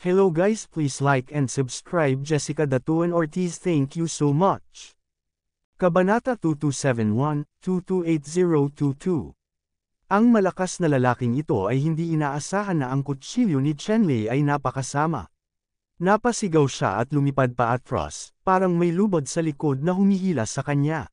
Hello guys, please like and subscribe. Jessica Datuan Ortiz, thank you so much. Kabanata 2271-228022. Ang malakas na lalaking ito ay hindi inaasahan na ang kutsilyo ni Chenlei ay napakasama. Napasigaw siya at lumipad pa atras, parang may lubod sa likod na humihila sa kanya.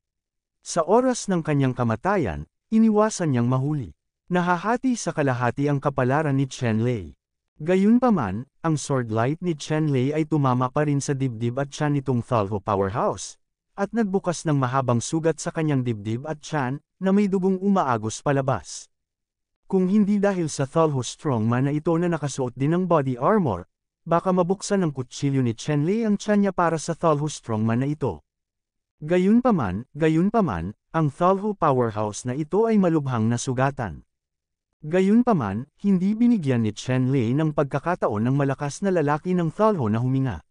Sa oras ng kanyang kamatayan, iniwasan niyang mahuli. Nahahati sa kalahati ang kapalaran ni Chenlei. Gayunpaman, ang sword light ni Chenlei ay tumama pa rin sa dibdib at tiyan nitong Thalho powerhouse, at nagbukas ng mahabang sugat sa kanyang dibdib at tiyan, na may dugong umaagos palabas. Kung hindi dahil sa Thalho strongman na ito na nakasuot din ng body armor, baka mabuksan ng kutsilyo ni Chenlei ang tiyan niya para sa Thalho strongman na ito. Gayunpaman, ang Thalho powerhouse na ito ay malubhang nasugatan. Gayunpaman, hindi binigyan ni Chenlei ng pagkakataon ng malakas na lalaki ng Thalho na huminga.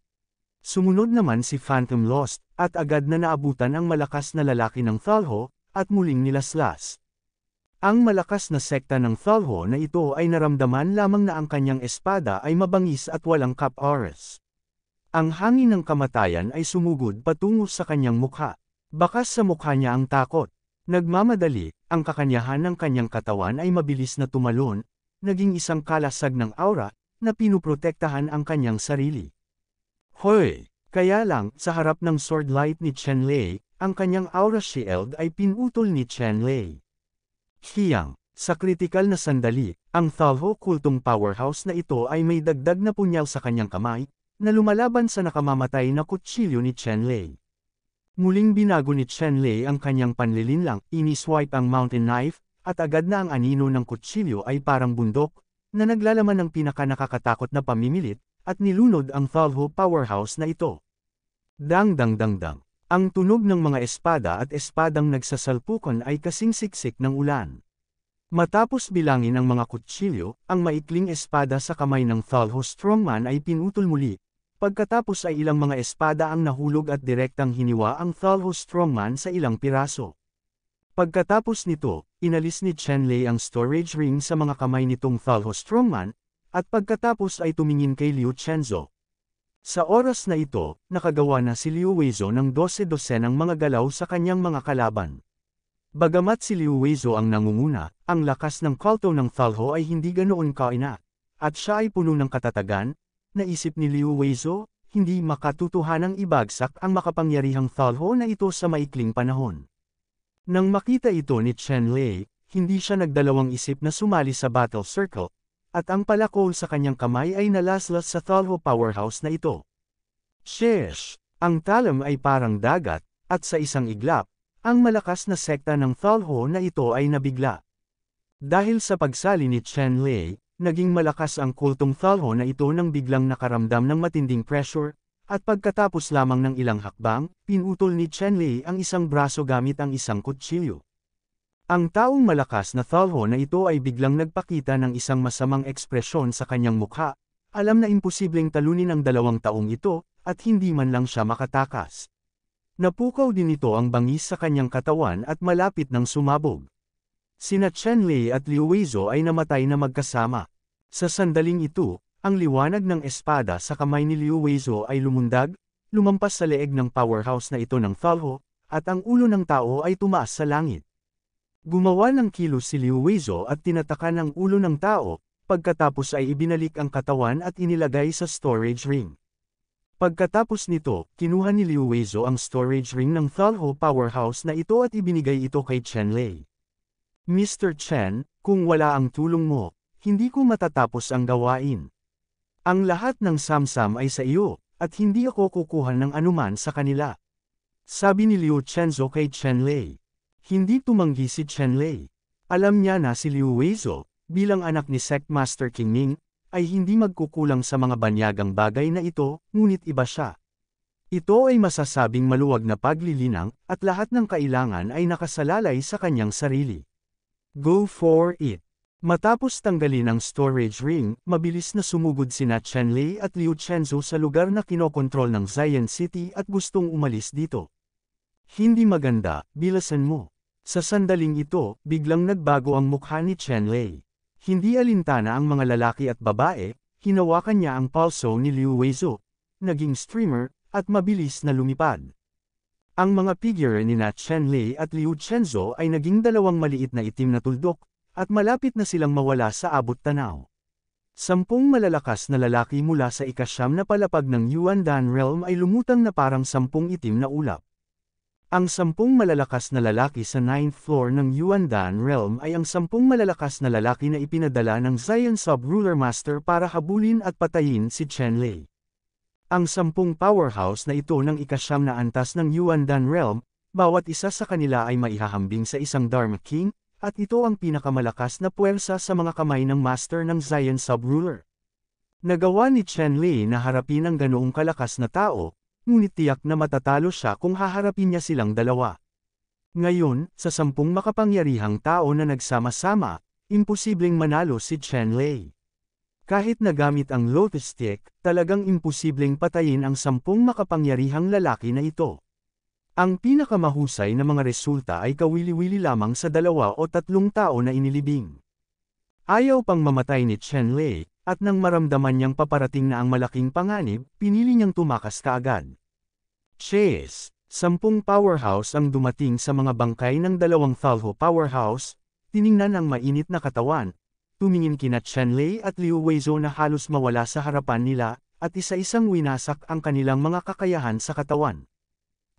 Sumunod naman si Phantom Lost, at agad na naabutan ang malakas na lalaki ng Thalho, at muling nilaslas. Ang malakas na sekta ng Thalho na ito ay naramdaman lamang na ang kanyang espada ay mabangis at walang kap-oras. Ang hangin ng kamatayan ay sumugod patungo sa kanyang mukha. Bakas sa mukha niya ang takot. Nagmamadali, ang kakanyahan ng kanyang katawan ay mabilis na tumalon, naging isang kalasag ng aura, na pinuprotektahan ang kanyang sarili. Hoy! Kaya lang, sa harap ng sword light ni Chenlei, ang kanyang aura shield ay pinutol ni Chenlei. Hiyang, sa kritikal na sandali, ang Thalho kultong powerhouse na ito ay may dagdag na punyal sa kanyang kamay, na lumalaban sa nakamamatay na kutsilyo ni Chenlei. Muling binago ni Chenlei ang kanyang panlilinlang, iniswipe ang mountain knife, at agad na ang anino ng kutsilyo ay parang bundok, na naglalaman ng pinakanakakatakot na pamimilit, at nilunod ang Thalho powerhouse na ito. Dang dang dang dang. Ang tunog ng mga espada at espadang nagsasalpukan ay kasing siksik ng ulan. Matapos bilangin ang mga kutsilyo, ang maikling espada sa kamay ng Thalho strongman ay pinutol muli. Pagkatapos ay ilang mga espada ang nahulog at direktang hiniwa ang Thalho strongman sa ilang piraso. Pagkatapos nito, inalis ni Chenlei ang storage ring sa mga kamay nitong Thalho strongman, at pagkatapos ay tumingin kay Liu Chenzo. Sa oras na ito, nakagawa na si Liu Weizo ng 12-dosenang mga galaw sa kanyang mga kalaban. Bagamat si Liu Weizo ang nangunguna, ang lakas ng kulto ng Thalho ay hindi ganoon kaina, at siya ay puno ng katatagan. Naisip ni Liu Weizo, hindi makatutuhanang ibagsak ang makapangyarihang Thalho na ito sa maikling panahon. Nang makita ito ni Chenlei, hindi siya nagdalawang isip na sumali sa battle circle, at ang palakol sa kanyang kamay ay nalaslas sa Thalho powerhouse na ito. Sheesh! Ang talam ay parang dagat, at sa isang iglap, ang malakas na sekta ng Thalho na ito ay nabigla. Dahil sa pagsali ni Chenlei, naging malakas ang kultong Thalho na ito nang biglang nakaramdam ng matinding pressure, at pagkatapos lamang ng ilang hakbang, pinutol ni Chenlei ang isang braso gamit ang isang kutsilyo. Ang taong malakas na Thalho na ito ay biglang nagpakita ng isang masamang ekspresyon sa kanyang mukha, alam na imposibleng talunin ang 2 taong ito, at hindi man lang siya makatakas. Napukaw din ito ang bangis sa kanyang katawan at malapit ng sumabog. Sina Chenlei at Liu Weizo ay namatay na magkasama. Sa sandaling ito, ang liwanag ng espada sa kamay ni Liu Weizo ay lumundag, lumampas sa leeg ng powerhouse na ito ng Thalho, at ang ulo ng tao ay tumaas sa langit. Gumawa ng kilos si Liu Weizo at tinatakan ang ulo ng tao, pagkatapos ay ibinalik ang katawan at inilagay sa storage ring. Pagkatapos nito, kinuha ni Liu Weizo ang storage ring ng Thalho powerhouse na ito at ibinigay ito kay Chenlei. Mr. Chen, kung wala ang tulong mo, hindi ko matatapos ang gawain. Ang lahat ng samsam ay sa iyo, at hindi ako kukuha ng anuman sa kanila. Sabi ni Liu Chenzo kay Chenlei. Hindi tumanggi si Chenlei. Alam niya na si Liu Weizo, bilang anak ni Sect Master King Ming, ay hindi magkukulang sa mga banyagang bagay na ito, ngunit iba siya. Ito ay masasabing maluwag na paglilinang, at lahat ng kailangan ay nakasalalay sa kanyang sarili. Go for it! Matapos tanggalin ang storage ring, mabilis na sumugod sina Chenlei at Liu Chenzo sa lugar na kinokontrol ng Zion City at gustong umalis dito. Hindi maganda, bilasan mo. Sa sandaling ito, biglang nagbago ang mukha ni Chenlei. Hindi alintana ang mga lalaki at babae, hinawakan niya ang palso ni Liu Weizo, naging streamer, at mabilis na lumipad. Ang mga figure ni na Chen Lei at Liu Chenzo ay naging dalawang maliit na itim na tuldok, at malapit na silang mawala sa abot tanaw. 10 malalakas na lalaki mula sa ikasyam na palapag ng Yuandan Realm ay lumutang na parang 10 itim na ulap. Ang 10 malalakas na lalaki sa 9th floor ng Yuandan Realm ay ang 10 malalakas na lalaki na ipinadala ng Zion Sub-Ruler Master para habulin at patayin si Chen Lei. Ang 10 powerhouse na ito ng ikasyam na antas ng Yuandan Realm, bawat isa sa kanila ay maihahambing sa isang Dharma King, at ito ang pinakamalakas na puwersa sa mga kamay ng Master ng Zion Sub-Ruler. Nagawa ni Chen Lei na harapin ang ganoong kalakas na tao, ngunit tiyak na matatalo siya kung haharapin niya silang dalawa. Ngayon, sa 10 makapangyarihang tao na nagsama-sama, imposibleng manalo si Chen Lei. Kahit nagamit ang Lotus Stick, talagang imposibleng patayin ang 10 makapangyarihang lalaki na ito. Ang pinakamahusay na mga resulta ay kawili-wili lamang sa 2 o 3 tao na inilibing. Ayaw pang mamatay ni Chen Lei, at nang maramdaman niyang paparating na ang malaking panganib, pinili niyang tumakas kaagad. Chase, 10 powerhouse ang dumating sa mga bangkay ng 2 Thalho powerhouse, tiningnan ang mainit na katawan, tumingin kina Chen Lei at Liu Weizo na halos mawala sa harapan nila, at isa-isang winasak ang kanilang mga kakayahan sa katawan.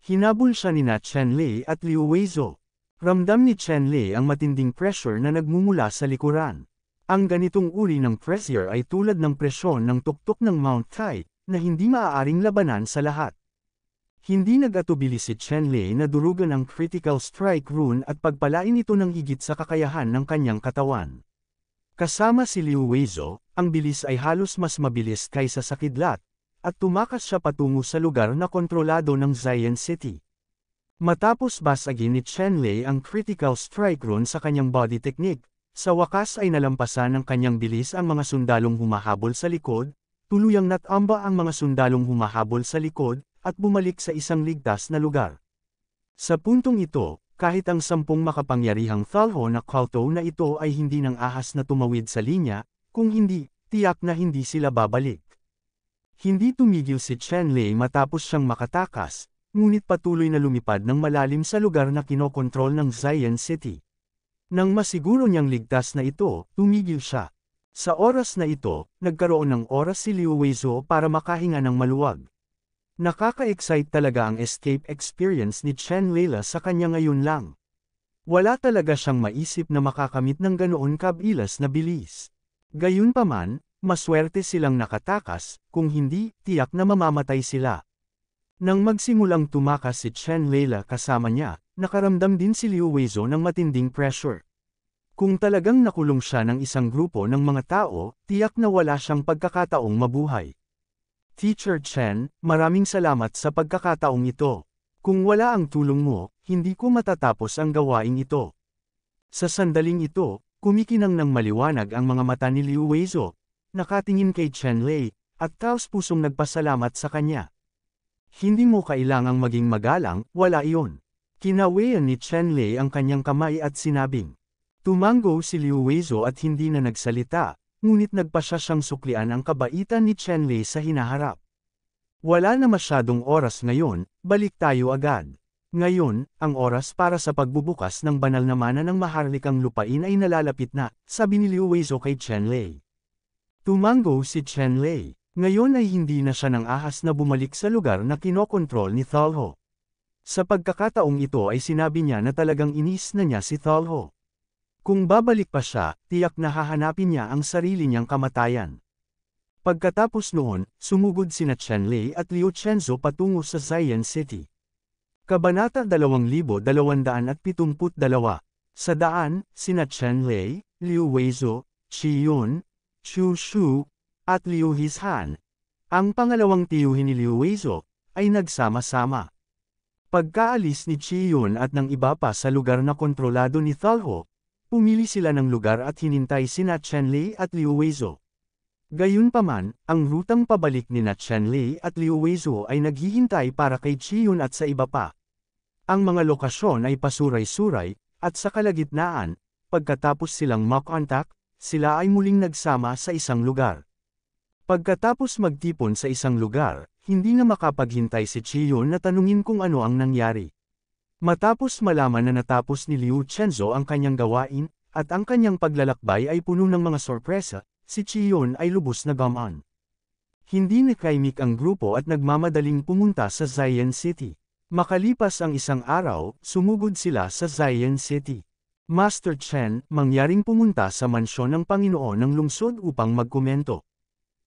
Hinabol siya ni na Chen Lei at Liu Weizo. Ramdam ni Chen Lei ang matinding pressure na nagmumula sa likuran. Ang ganitong uri ng pressure ay tulad ng presyon ng tuktok ng Mount Tai, na hindi maaaring labanan sa lahat. Hindi nag-atubili si Chen Lei na durugan ang Critical Strike Rune at pagpalain ito ng higit sa kakayahan ng kanyang katawan. Kasama si Liu Weizo, ang bilis ay halos mas mabilis kaysa sa kidlat, at tumakas siya patungo sa lugar na kontrolado ng Zion City. Matapos basagin ni Chen Lei ang Critical Strike Rune sa kanyang body technique, sa wakas ay nalampasan ng kanyang bilis ang mga sundalong humahabol sa likod, tuluyang natamba ang mga sundalong humahabol sa likod, at bumalik sa isang ligtas na lugar. Sa puntong ito, kahit ang 10 makapangyarihang Thalho na Kalto na ito ay hindi nang ahas na tumawid sa linya, kung hindi, tiyak na hindi sila babalik. Hindi tumigil si Chen Lei matapos siyang makatakas, ngunit patuloy na lumipad ng malalim sa lugar na kinokontrol ng Zion City. Nang masiguro niyang ligtas na ito, tumigil siya. Sa oras na ito, nagkaroon ng oras si Liu Weizo para makahinga ng maluwag. Nakaka-excite talaga ang escape experience ni Chen Lei sa kanya ngayon lang. Wala talaga siyang maisip na makakamit ng ganoon kabilas na bilis. Gayunpaman, maswerte silang nakatakas, kung hindi, tiyak na mamamatay sila. Nang magsimulang tumakas si Chen Lei kasama niya, nakaramdam din si Liu Weizo ng matinding pressure. Kung talagang nakulong siya ng isang grupo ng mga tao, tiyak na wala siyang pagkakataong mabuhay. Teacher Chen, maraming salamat sa pagkakataong ito. Kung wala ang tulong mo, hindi ko matatapos ang gawaing ito. Sa sandaling ito, kumikinang ng maliwanag ang mga mata ni Liu Weizo, nakatingin kay Chen Lei, at taos-pusong nagpasalamat sa kanya. Hindi mo kailangang maging magalang, wala iyon. Kinawayan ni Chen Lei ang kanyang kamay at sinabing. Tumango si Liu Weizo at hindi na nagsalita, ngunit nagpasya siyang suklian ang kabaitan ni Chen Lei sa hinaharap. Wala na masyadong oras ngayon, balik tayo agad. Ngayon, ang oras para sa pagbubukas ng banal na mana ng maharlikang lupain ay nalalapit na, sabi ni Liu Weizo kay Chen Lei. Tumango si Chen Lei. Ngayon ay hindi na siya nang ahas na bumalik sa lugar na kinokontrol ni Thalho. Sa pagkakataong ito ay sinabi niya na talagang inis na niya si Thalho. Kung babalik pa siya, tiyak na hahanapin niya ang sarili niyang kamatayan. Pagkatapos noon, sumugod sina Chen Lei at Liu Chenzo patungo sa Zion City. Kabanata 2272. Sa daan, sina Chen Lei, Liu Weizo, Qi Yun, Chu Shu, at Liu Hizhan, ang pangalawang tiyuhin ni Liu Weizo, ay nagsama-sama. Pagkaalis ni Qi Yun at ng iba pa sa lugar na kontrolado ni Thalho, pumili sila ng lugar at hinintay sina Chen Lei at Liu Weizo. Gayunpaman, ang rutang pabalik ni Chen Lei at Liu Weizo ay naghihintay para kay Qi Yun at sa iba pa. Ang mga lokasyon ay pasuray-suray, at sa kalagitnaan, pagkatapos silang makontak, sila ay muling nagsama sa isang lugar. Pagkatapos magtipon sa isang lugar, hindi na makapaghintay si Chiyon na tanungin kung ano ang nangyari. Matapos malaman na natapos ni Liu Chenzo ang kanyang gawain, at ang kanyang paglalakbay ay puno ng mga sorpresa, si Chiyon ay lubos na gamaan. Hindi nakaimik ang grupo at nagmamadaling pumunta sa Zion City. Makalipas ang isang araw, sumugod sila sa Zion City. Master Chen, mangyaring pumunta sa mansyon ng Panginoon ng lungsod upang magkomento.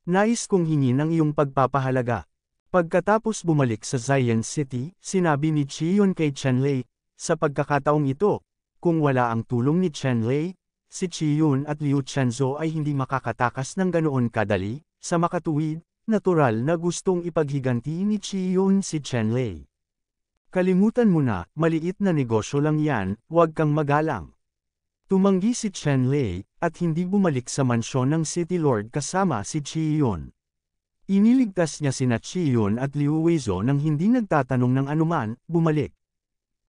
Nais kong hingin ang iyong pagpapahalaga. Pagkatapos bumalik sa Zion City, sinabi ni Chiyon kay Chenlei, sa pagkakataong ito, kung wala ang tulong ni Chenlei, si Chiyon at Liu Chenzo ay hindi makakatakas ng ganoon kadali, sa makatuwid, natural na gustong ipaghiganti ni Chiyon si Chenlei. Kalimutan mo na, maliit na negosyo lang yan, huwag kang magalang. Tumanggi si Chenlei, at hindi bumalik sa mansyon ng City Lord kasama si Chiyon. Iniligtas niya sina Chiyon at Liu Weizo nang hindi nagtatanong ng anuman, bumalik.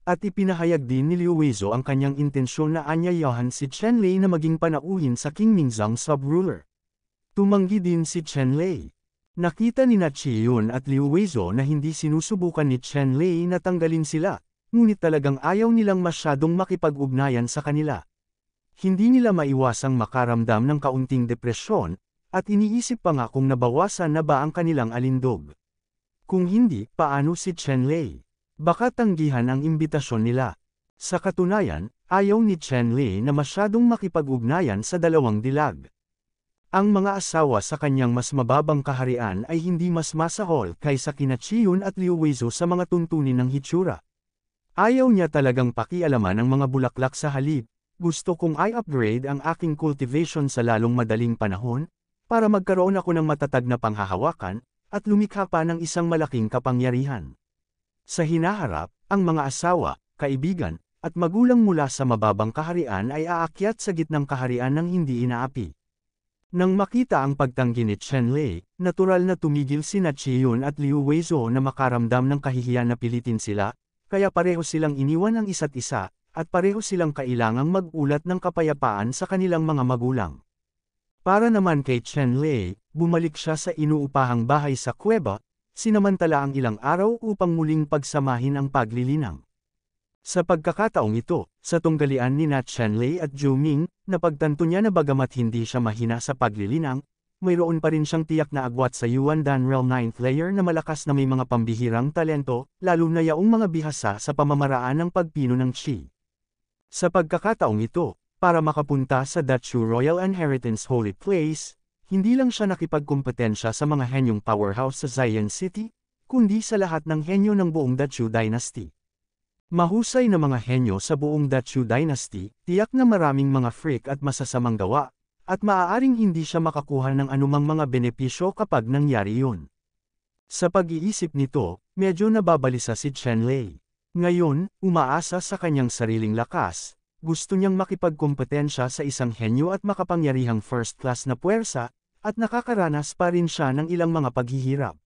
At ipinahayag din ni Liu Weizo ang kanyang intensyon na anyayahan si Chenlei na maging panauhin sa King Mingzang sub-ruler. Tumanggi din si Chenlei. Nakita ni Chiyon at Liu Weizo na hindi sinusubukan ni Chenlei na tanggalin sila, ngunit talagang ayaw nilang masyadong makipag-ugnayan sa kanila. Hindi nila maiwasang makaramdam ng kaunting depresyon, at iniisip pa nga kung nabawasan na ba ang kanilang alindog. Kung hindi, paano si Chenlei? Baka tanggihan ang imbitasyon nila. Sa katunayan, ayaw ni Chenlei na masyadong makipag-ugnayan sa dalawang dilag. Ang mga asawa sa kanyang mas mababang kaharian ay hindi mas masahol kaysa kina Chiyon at Liu Weizo sa mga tuntunin ng hitsura. Ayaw niya talagang pakialaman ang mga bulaklak sa halip. Gusto kong i-upgrade ang aking cultivation sa lalong madaling panahon, para magkaroon ako ng matatag na panghahawakan, at lumikha pa ng isang malaking kapangyarihan. Sa hinaharap, ang mga asawa, kaibigan, at magulang mula sa mababang kaharian ay aakyat sa gitnang kaharian ng hindi inaapi. Nang makita ang pagtanggi ni Chenlei, natural na tumigil sina Chiyon at Liu Weizo na makaramdam ng kahihiyan na pilitin sila, kaya pareho silang iniwan ang isa't isa, at pareho silang kailangang mag-ulat ng kapayapaan sa kanilang mga magulang. Para naman kay Chenlei, bumalik siya sa inuupahang bahay sa kuweba, sinamantala ang ilang araw upang muling pagsamahin ang paglilinang. Sa pagkakataong ito, sa tunggalian ni Chenlei at Zhou Ming, napagtanto niya na bagamat hindi siya mahina sa paglilinang, mayroon pa rin siyang tiyak na agwat sa Yuan Dan Realm 9th layer na malakas na may mga pambihirang talento, lalo na yaong mga bihasa sa pamamaraan ng pagpino ng Qi. Sa pagkakataong ito, para makapunta sa Dachu Royal Inheritance Holy Place, hindi lang siya nakipagkumpetensya sa mga henyong powerhouse sa Zion City, kundi sa lahat ng henyo ng buong Dachu Dynasty. Mahusay na mga henyo sa buong Dachu Dynasty, tiyak na maraming mga freak at masasamang gawa, at maaaring hindi siya makakuha ng anumang mga benepisyo kapag nangyari yun. Sa pag-iisip nito, medyo nababalisa si Chenlei. Ngayon, umaasa sa kanyang sariling lakas, gusto niyang makipagkumpetensya sa isang henyo at makapangyarihang first-class na puwersa, at nakakaranas pa rin siya ng ilang mga paghihirap.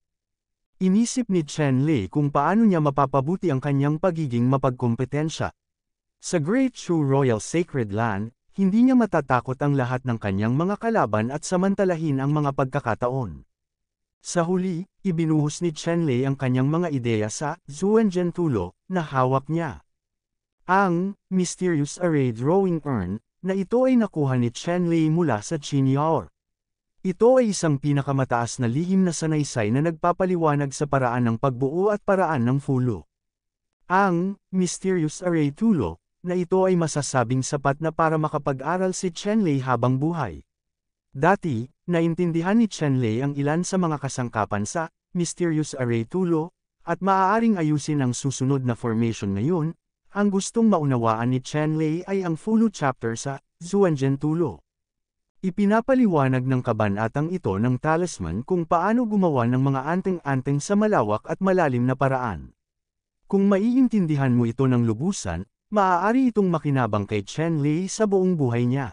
Inisip ni Chenlei kung paano niya mapapabuti ang kanyang pagiging mapagkumpetensya. Sa Great Shu Royal Sacred Land, hindi niya matatakot ang lahat ng kanyang mga kalaban at samantalahin ang mga pagkakataon. Sa huli, ibinuhos ni Chenlei ang kanyang mga ideya sa Zuenjen Tulo na hawak niya. Ang Mysterious Array Drawing Urn na ito ay nakuha ni Chenlei mula sa Qinyaor. Ito ay isang pinakamataas na lihim na sanaysay na nagpapaliwanag sa paraan ng pagbuo at paraan ng fulo. Ang Mysterious Array Tulo na ito ay masasabing sapat na para makapag-aral si Chenlei habang buhay. Dati, naintindihan ni Chenlei ang ilan sa mga kasangkapan sa Mysterious Array Tulo, at maaaring ayusin ang susunod na formation ngayon. Ang gustong maunawaan ni Chenlei ay ang fulo chapter sa Zuenjen Tulo. Ipinapaliwanag ng kabanatang ito ng talisman kung paano gumawa ng mga anteng-anteng sa malawak at malalim na paraan. Kung maiintindihan mo ito ng lubusan, maaari itong makinabang kay Chenlei sa buong buhay niya.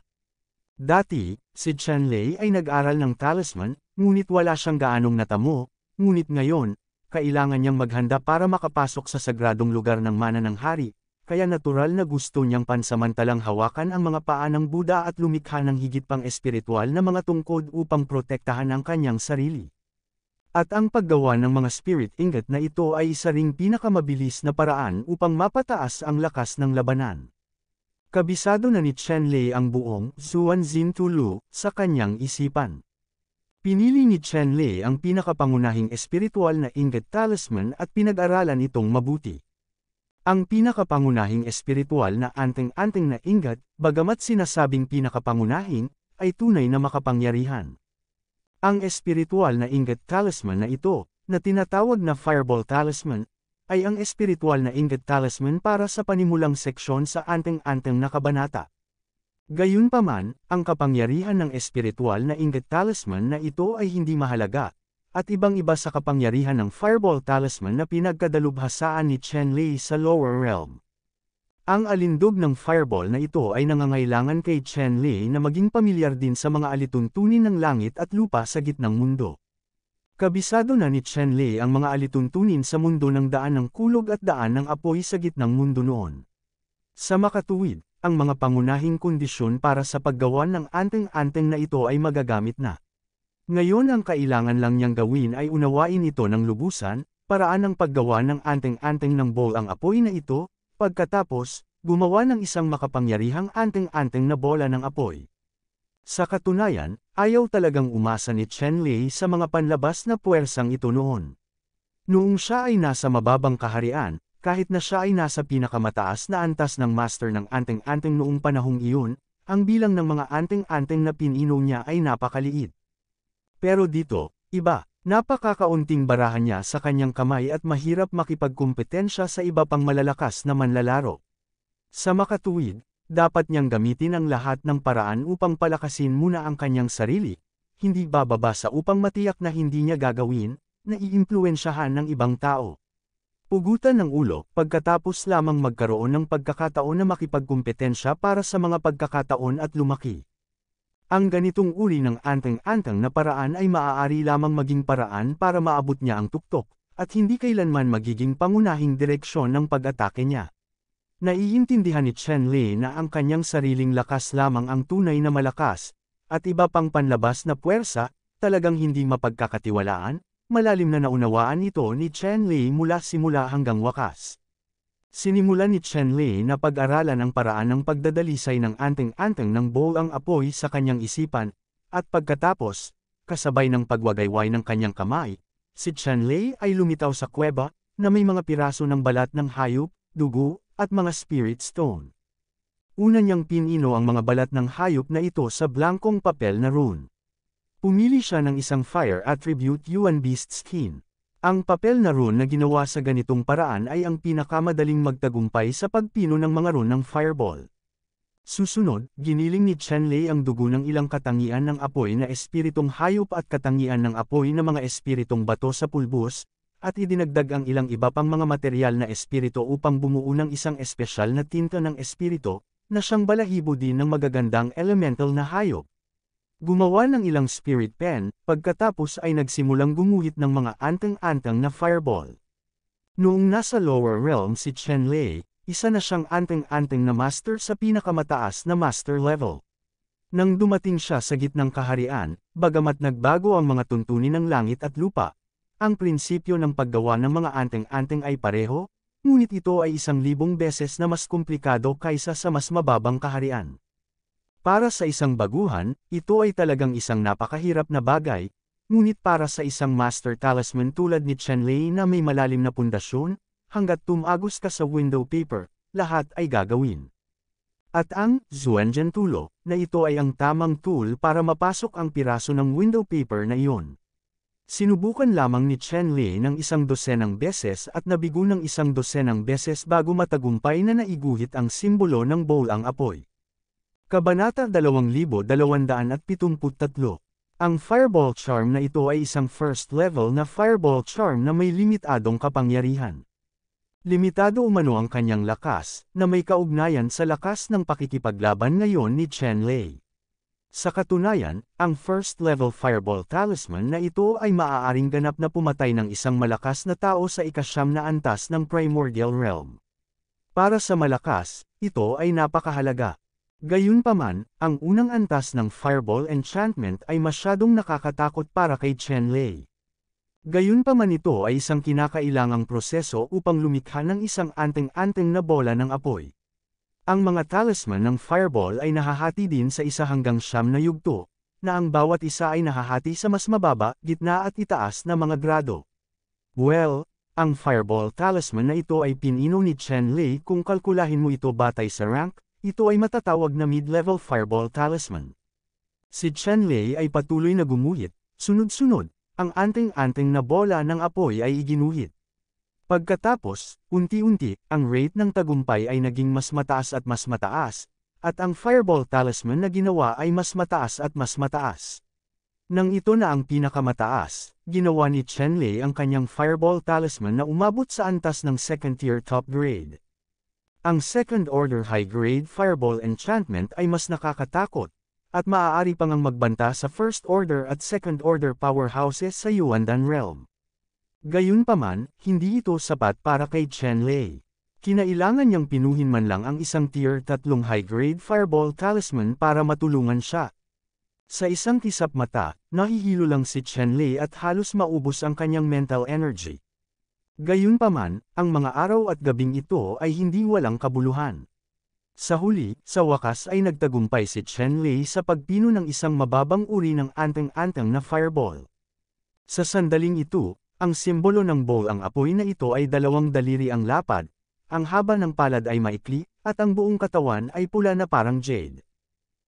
Dati, si Chenlei ay nag-aral ng talisman, ngunit wala siyang gaanong natamo, ngunit ngayon, kailangan niyang maghanda para makapasok sa sagradong lugar ng mana ng hari, kaya natural na gusto niyang pansamantalang hawakan ang mga paa ng Buddha at lumikha ng higit pang espiritual na mga tungkod upang protektahan ang kanyang sarili. At ang paggawa ng mga spirit ingot na ito ay isa ring pinakamabilis na paraan upang mapataas ang lakas ng labanan. Kabisado na ni Chen Lei ang buong Xuanzin Tulu sa kanyang isipan. Pinili ni Chen Lei ang pinakapangunahing espiritual na ingot talisman at pinag-aralan itong mabuti. Ang pinakapangunahing espiritual na anting-anting na ingot, bagamat sinasabing pinakapangunahin, ay tunay na makapangyarihan. Ang espiritual na ingot talisman na ito, na tinatawag na Fireball Talisman, ay ang espiritual na ingot talisman para sa panimulang seksyon sa anting-anting na kabanata. Gayunpaman, ang kapangyarihan ng espiritual na ingot talisman na ito ay hindi mahalaga, at ibang-iba sa kapangyarihan ng Fireball Talisman na pinagkadalubhasaan ni Chen Lei sa lower realm. Ang alindog ng Fireball na ito ay nangangailangan kay Chen Lei na maging pamilyar din sa mga alituntunin ng langit at lupa sa gitnang mundo. Kabisado na ni Chen Lei ang mga alituntunin sa mundo ng daan ng kulog at daan ng apoy sa gitnang mundo noon. Sa makatuwid, ang mga pangunahing kondisyon para sa paggawa ng anting-anting na ito ay magagamit na. Ngayon ang kailangan lang niyang gawin ay unawain ito ng lubusan, paraan ng paggawa ng anting-anting ng bowl ang apoy na ito, pagkatapos, gumawa ng isang makapangyarihang anting-anting na bola ng apoy. Sa katunayan, ayaw talagang umasa ni Chen Lei sa mga panlabas na puwersang ito noon. Noong siya ay nasa mababang kaharian, kahit na siya ay nasa pinakamataas na antas ng master ng anting-anting noong panahong iyon, ang bilang ng mga anting-anting na pinino niya ay napakaliit. Pero dito, iba, napakakaunting barahan niya sa kanyang kamay at mahirap makipagkumpetensya sa iba pang malalakas na manlalaro. Sa makatuwid, dapat niyang gamitin ang lahat ng paraan upang palakasin muna ang kanyang sarili, hindi bababa sa upang matiyak na hindi niya gagawin, na iimpluwensyahan ng ibang tao. Pugutan ng ulo, pagkatapos lamang magkaroon ng pagkakataon na makipagkumpetensya para sa mga pagkakataon at lumaki. Ang ganitong uri ng anting-anting na paraan ay maaari lamang maging paraan para maabot niya ang tuktok, at hindi kailanman magiging pangunahing direksyon ng pag-atake niya. Naiintindihan ni Chen Lei na ang kanyang sariling lakas lamang ang tunay na malakas, at iba pang panlabas na puwersa, talagang hindi mapagkakatiwalaan, malalim na naunawaan ito ni Chen Lei mula simula hanggang wakas. Sinimulan ni Chen Lei na pag-aralan ang paraan ng pagdadalisay ng anting-anting ng bowl ang apoy sa kanyang isipan, at pagkatapos, kasabay ng pagwagayway ng kanyang kamay, si Chen Lei ay lumitaw sa kuweba, na may mga piraso ng balat ng hayop, dugo, at mga spirit stone. Una niyang pinino ang mga balat ng hayop na ito sa blankong papel na rune. Pumili siya ng isang fire attribute Yuan Beast Skin. Ang papel na rune na ginawa sa ganitong paraan ay ang pinakamadaling magtagumpay sa pagpino ng mga rune ng fireball. Susunod, giniling ni Chen Lei ang dugo ng ilang katangian ng apoy na espiritong hayop at katangian ng apoy na mga espiritong bato sa pulbos, at idinagdag ang ilang iba pang mga material na espirito upang bumuo ng isang espesyal na tinta ng espirito, na siyang balahibo din ng magagandang elemental na hayop. Gumawa ng ilang spirit pen, pagkatapos ay nagsimulang gumuhit ng mga anteng-anteng na fireball. Noong nasa lower realm si Chen Lei, isa na siyang anteng-anteng na master sa pinakamataas na master level. Nang dumating siya sa gitnang kaharian, bagamat nagbago ang mga tuntunin ng langit at lupa, ang prinsipyo ng paggawa ng mga anteng-anteng ay pareho, ngunit ito ay 1,000 beses na mas komplikado kaysa sa mas mababang kaharian. Para sa isang baguhan, ito ay talagang isang napakahirap na bagay, ngunit para sa isang master talisman tulad ni Chen Lei na may malalim na pundasyon, hanggat tumagos ka sa window paper, lahat ay gagawin. At ang Xuanzhen Tulo, na ito ay ang tamang tool para mapasok ang piraso ng window paper na iyon. Sinubukan lamang ni Chen Lei ng 100 beses at nabigo ng 100 beses bago matagumpay na naiguhit ang simbolo ng bowl ang apoy. Kabanata 2273. Ang Fireball Charm na ito ay isang first level na Fireball Charm na may limitadong kapangyarihan. Limitado umano ang kanyang lakas, na may kaugnayan sa lakas ng pakikipaglaban ngayon ni Chen Lei. Sa katunayan, ang first level Fireball Talisman na ito ay maaaring ganap na pumatay ng isang malakas na tao sa ika-9 na antas ng Primordial Realm. Para sa malakas, ito ay napakahalaga. Gayunpaman, ang unang antas ng Fireball Enchantment ay masyadong nakakatakot para kay Chenlei. Gayunpaman ito ay isang kinakailangang proseso upang lumikha ng isang anteng-anteng na bola ng apoy. Ang mga talisman ng Fireball ay nahahati din sa 1 hanggang 9 na yugto, na ang bawat isa ay nahahati sa mas mababa, gitna at itaas na mga grado. Well, ang Fireball talisman na ito ay pinino ni Chenlei. Kung kalkulahin mo ito batay sa rank, ito ay matatawag na mid-level Fireball talisman. Si Chenlei ay patuloy na gumuhit, sunod-sunod, ang anteng-anteng na bola ng apoy ay iginuhit. Pagkatapos, unti-unti, ang rate ng tagumpay ay naging mas mataas at ang Fireball talisman na ginawa ay mas mataas at mas mataas. Nang ito na ang pinakamataas, ginawa ni Chenlei ang kanyang Fireball talisman na umabot sa antas ng 2nd tier top grade. Ang 2nd order high grade Fireball enchantment ay mas nakakatakot, at maaari pang ang magbanta sa 1st order at 2nd order powerhouses sa Yuandan realm. Gayunpaman, hindi ito sapat para kay Chenlei. Kinailangan niyang pinuhin man lang ang isang tier 3 high-grade Fireball talisman para matulungan siya. Sa isang kisap mata, nahihilo lang si Chenlei at halos maubos ang kanyang mental energy. Gayunpaman, ang mga araw at gabing ito ay hindi walang kabuluhan. Sa huli, sa wakas ay nagtagumpay si Chenlei sa pagpino ng isang mababang uri ng anteng-anteng na Fireball. Sa sandaling ito, ang simbolo ng bowl ang apoy na ito ay 2 daliri ang lapad, ang haba ng palad ay maikli, at ang buong katawan ay pula na parang jade.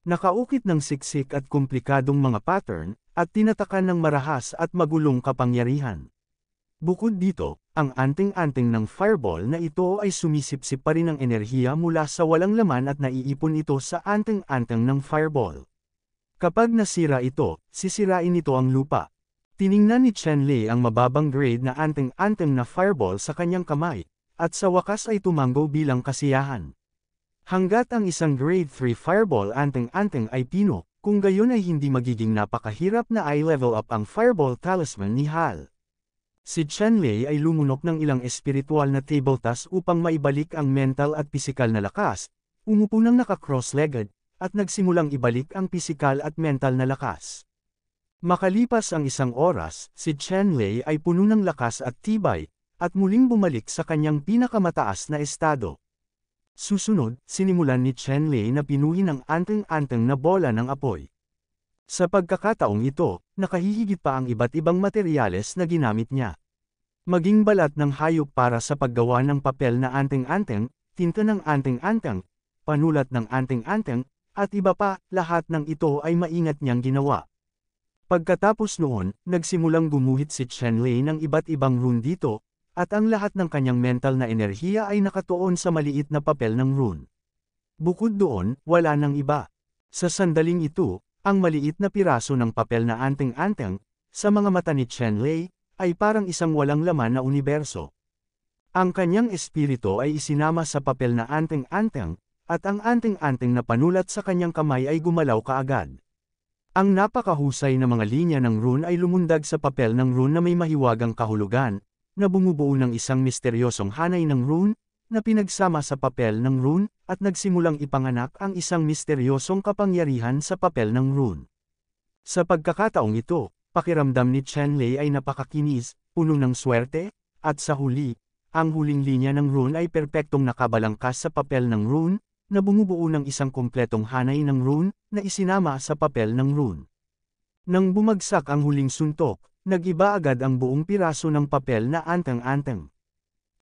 Nakaukit ng siksik at komplikadong mga pattern, at tinatakan ng marahas at magulong kapangyarihan. Bukod dito, ang anteng-anteng ng Fireball na ito ay sumisipsip pa rin ng enerhiya mula sa walang laman at naiipon ito sa anteng-anteng ng Fireball. Kapag nasira ito, sisirain nito ang lupa. Tiningnan ni Chenlei ang mababang grade na anteng-anteng na Fireball sa kanyang kamay, at sa wakas ay tumanggo bilang kasiyahan. Hanggat ang isang grade 3 Fireball anteng-anteng ay pino, kung gayon ay hindi magiging napakahirap na i-level up ang Fireball talisman ni Hal. Si Chenlei ay lumunok ng ilang espiritual na table task upang maibalik ang mental at pisikal na lakas, umupo ng naka-cross-legged, at nagsimulang ibalik ang pisikal at mental na lakas. Makalipas ang 1 oras, si Chenlei ay puno ng lakas at tibay, at muling bumalik sa kanyang pinakamataas na estado. Susunod, sinimulan ni Chenlei na pinuhin ang anteng-anteng na bola ng apoy. Sa pagkakataong ito, nakahihigit pa ang iba't ibang materyales na ginamit niya. Maging balat ng hayop para sa paggawa ng papel na anteng-anteng, tinta ng anteng-anteng, panulat ng anteng-anteng, at iba pa, lahat ng ito ay maingat niyang ginawa. Pagkatapos noon, nagsimulang gumuhit si Chenlei ng iba't ibang rune dito, at ang lahat ng kanyang mental na enerhiya ay nakatuon sa maliit na papel ng rune. Bukod doon, wala nang iba. Sa sandaling ito, ang maliit na piraso ng papel na anteng-anteng, sa mga mata ni Chenlei, ay parang isang walang laman na universo. Ang kanyang espiritu ay isinama sa papel na anteng-anteng, at ang anteng-anteng na panulat sa kanyang kamay ay gumalaw kaagad. Ang napakahusay na mga linya ng rune ay lumundag sa papel ng rune na may mahiwagang kahulugan, na bumubuo ng isang misteryosong hanay ng rune, na pinagsama sa papel ng rune, at nagsimulang ipanganak ang isang misteryosong kapangyarihan sa papel ng rune. Sa pagkakataong ito, pakiramdam ni Chenlei ay napakakinis, puno ng swerte, at sa huli, ang huling linya ng rune ay perpektong nakabalangkas sa papel ng rune, na bumubuo ng isang kumpletong hanay ng rune, na isinama sa papel ng rune. Nang bumagsak ang huling suntok, nag-iba agad ang buong piraso ng papel na anteng-anteng.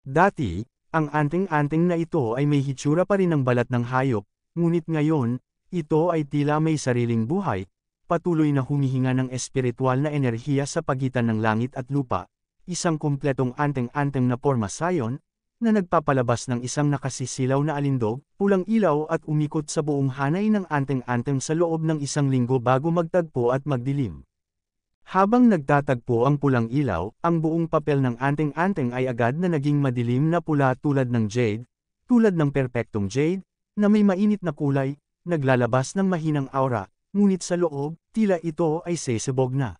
Dati, ang anteng-anteng na ito ay may hitsura pa rin ng balat ng hayop, ngunit ngayon, ito ay tila may sariling buhay, patuloy na humihinga ng espiritual na enerhiya sa pagitan ng langit at lupa, isang kumpletong anteng-anteng na porma sayon, na nagpapalabas ng isang nakasisilaw na alindog, pulang ilaw at umikot sa buong hanay ng anteng-anteng sa loob ng 1 linggo bago magtagpo at magdilim. Habang nagtatagpo ang pulang ilaw, ang buong papel ng anteng-anteng ay agad na naging madilim na pula tulad ng jade, tulad ng perpektong jade, na may mainit na kulay, naglalabas ng mahinang aura, ngunit sa loob, tila ito ay sesebog na.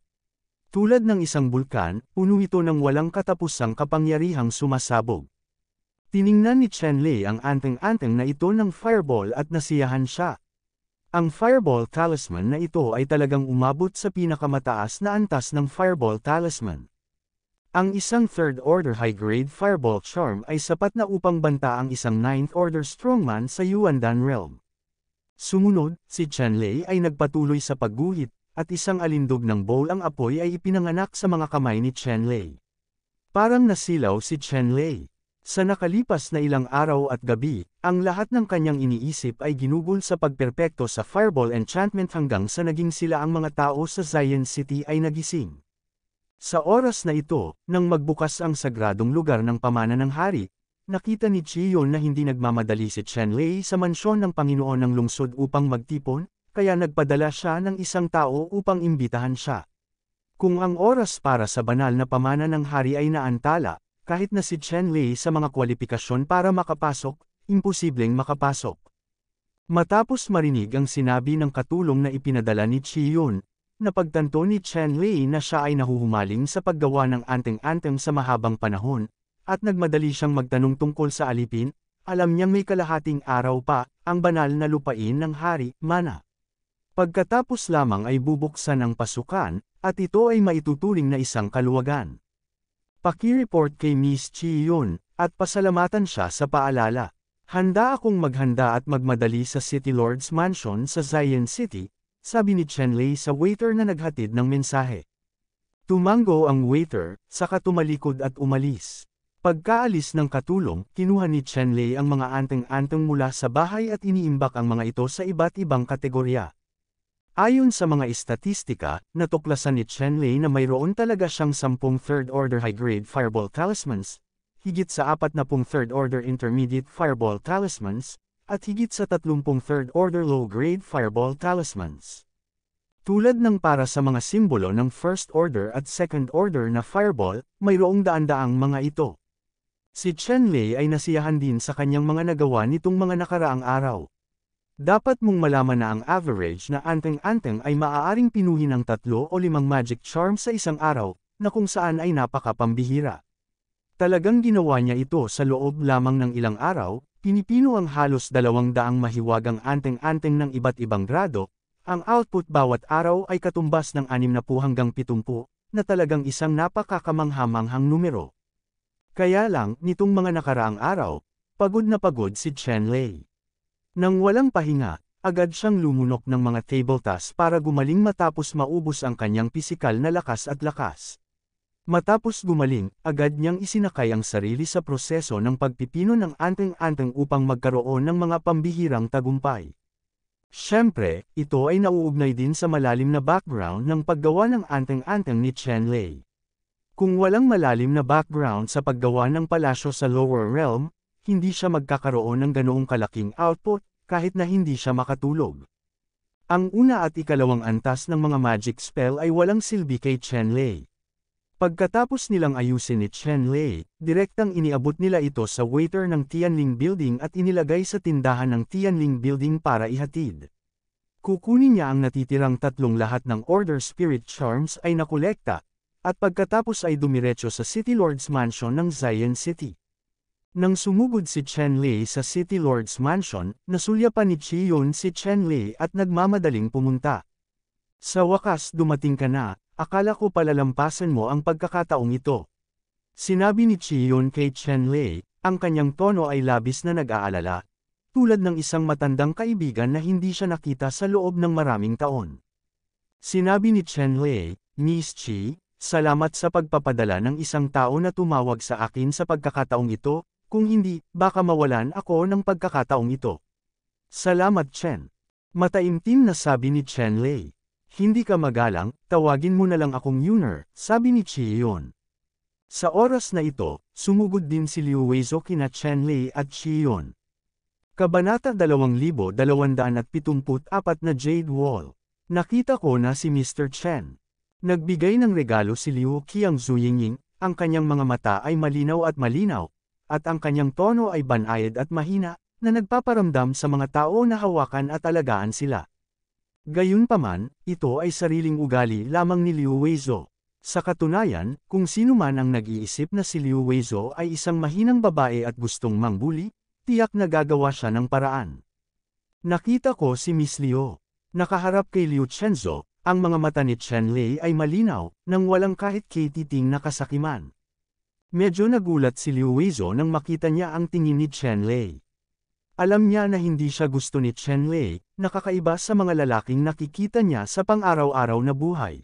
Tulad ng isang bulkan, puno ito ng walang katapusang kapangyarihang sumasabog. Tiningnan ni Chen Lei ang anteng-anteng na ito ng fireball at nasiyahan siya. Ang fireball talisman na ito ay talagang umabot sa pinakamataas na antas ng fireball talisman. Ang isang 3rd order high-grade fireball charm ay sapat na upang banta ang isang 9th order strongman sa Yuandan realm. Sumunod, si Chen Lei ay nagpatuloy sa pagguhit, at isang alindog ng bowl ang apoy ay ipinanganak sa mga kamay ni Chen Lei. Parang nasilaw si Chen Lei. Sa nakalipas na ilang araw at gabi, ang lahat ng kanyang iniisip ay ginugol sa pagperpekto sa fireball enchantment hanggang sa naging sila ang mga tao sa Zion City ay nagising. Sa oras na ito, nang magbukas ang sagradong lugar ng pamana ng hari, nakita ni Chiyon na hindi nagmamadali si Chen Lei sa mansyon ng Panginoon ng lungsod upang magtipon, kaya nagpadala siya ng isang tao upang imbitahan siya. Kung ang oras para sa banal na pamana ng hari ay naantala, kahit na si Chen Lei sa mga kwalifikasyon para makapasok, imposibleng makapasok. Matapos marinig ang sinabi ng katulong na ipinadala ni Chiyon, napagtanto ni Chen Lei na siya ay nahuhumaling sa paggawa ng anteng-anteng sa mahabang panahon, at nagmadali siyang magtanong tungkol sa alipin, alam niyang may kalahating araw pa, ang banal na lupain ng hari, mana. Pagkatapos lamang ay bubuksan ang pasukan, at ito ay maituturing na isang kaluwagan. Paki-report kay Miss Chiyon, at pasalamatan siya sa paalala. Handa akong maghanda at magmadali sa City Lord's Mansion sa Zion City, sabi ni Chen Lei sa waiter na naghatid ng mensahe. Tumango ang waiter, saka tumalikod at umalis. Pagkaalis ng katulong, kinuha ni Chen Lei ang mga anteng-anteng mula sa bahay at iniimbak ang mga ito sa iba't ibang kategorya. Ayon sa mga istatistika, natuklasan ni Chen Lei na mayroon talaga siyang 10 3rd order high-grade fireball talismans, higit sa 40 3rd order intermediate fireball talismans, at higit sa 30 3rd order low-grade fireball talismans. Tulad ng para sa mga simbolo ng 1st order at 2nd order na fireball, mayroong daan-daang mga ito. Si Chen Lei ay nasiyahan din sa kanyang mga nagawa nitong mga nakaraang araw. Dapat mong malaman na ang average na anteng-anteng ay maaaring pinuhin ng 3 o 5 magic charm sa isang araw, na kung saan ay napakapambihira. Talagang ginawa niya ito sa loob lamang ng ilang araw, pinipino ang halos 200 mahiwagang anteng-anteng ng iba't ibang grado, ang output bawat araw ay katumbas ng 60 hanggang 70, na talagang isang napakakamangha-manghang numero. Kaya lang, nitong mga nakaraang araw, pagod na pagod si Chen Lei. Nang walang pahinga, agad siyang lumunok ng mga table tasks para gumaling matapos maubos ang kanyang pisikal na lakas at lakas. Matapos gumaling, agad niyang isinakay ang sarili sa proseso ng pagpipino ng anteng-anteng upang magkaroon ng mga pambihirang tagumpay. Siyempre, ito ay nauugnay din sa malalim na background ng paggawa ng anteng-anteng ni Chen Lei. Kung walang malalim na background sa paggawa ng palasyo sa lower realm, hindi siya magkakaroon ng ganoong kalaking output, kahit na hindi siya makatulog. Ang una at ikalawang antas ng mga magic spell ay walang silbi kay Chen Lei. Pagkatapos nilang ayusin ni Chen Lei, direktang iniabot nila ito sa waiter ng Tianling Building at inilagay sa tindahan ng Tianling Building para ihatid. Kukunin niya ang natitirang 3 lahat ng Order Spirit Charms ay nakolekta, at pagkatapos ay dumiretso sa City Lord's Mansion ng Zion City. Nang sumugod si Chen Lei sa City Lord's Mansion, nasulyapan ni Chiyon si Chen Lei at nagmamadaling pumunta. Sa wakas dumating ka na, akala ko palalampasan mo ang pagkakataong ito. Sinabi ni Chiyon kay Chen Lei, ang kanyang tono ay labis na nag-aalala, tulad ng isang matandang kaibigan na hindi siya nakita sa loob ng maraming taon. Sinabi ni Chen Lei, Miss Chi, salamat sa pagpapadala ng isang tao na tumawag sa akin sa pagkakataong ito, kung hindi, baka mawalan ako ng pagkakataong ito. Salamat Chen. Mataimtim na sabi ni Chen Lei. Hindi ka magalang, tawagin mo na lang akong Yuner, sabi ni Chiyon. Sa oras na ito, sumugod din si Liu Weizo kina Chen Lei at Chiyon. Kabanata 2274 na Jade Wall. Nakita ko na si Mr. Chen. Nagbigay ng regalo si Liu Qiang Zuyinging, ang kanyang mga mata ay malinaw, at ang kanyang tono ay banayad at mahina, na nagpaparamdam sa mga tao na hawakan at alagaan sila. Gayunpaman, ito ay sariling ugali lamang ni Liu Weizo. Sa katunayan, kung sino man ang nag-iisip na si Liu Weizhou ay isang mahinang babae at gustong mangbuli, tiyak na gagawa siya ng paraan. Nakita ko si Miss Liu. Nakaharap kay Liu Chenzo, ang mga mata ni Chen Lei ay malinaw, nang walang kahit katiting na kasakiman. Medyo nagulat si Liu Weizhou nang makita niya ang tingin ni Chen Lei. Alam niya na hindi siya gusto ni Chen Lei, nakakaiba sa mga lalaking nakikita niya sa pang-araw-araw na buhay.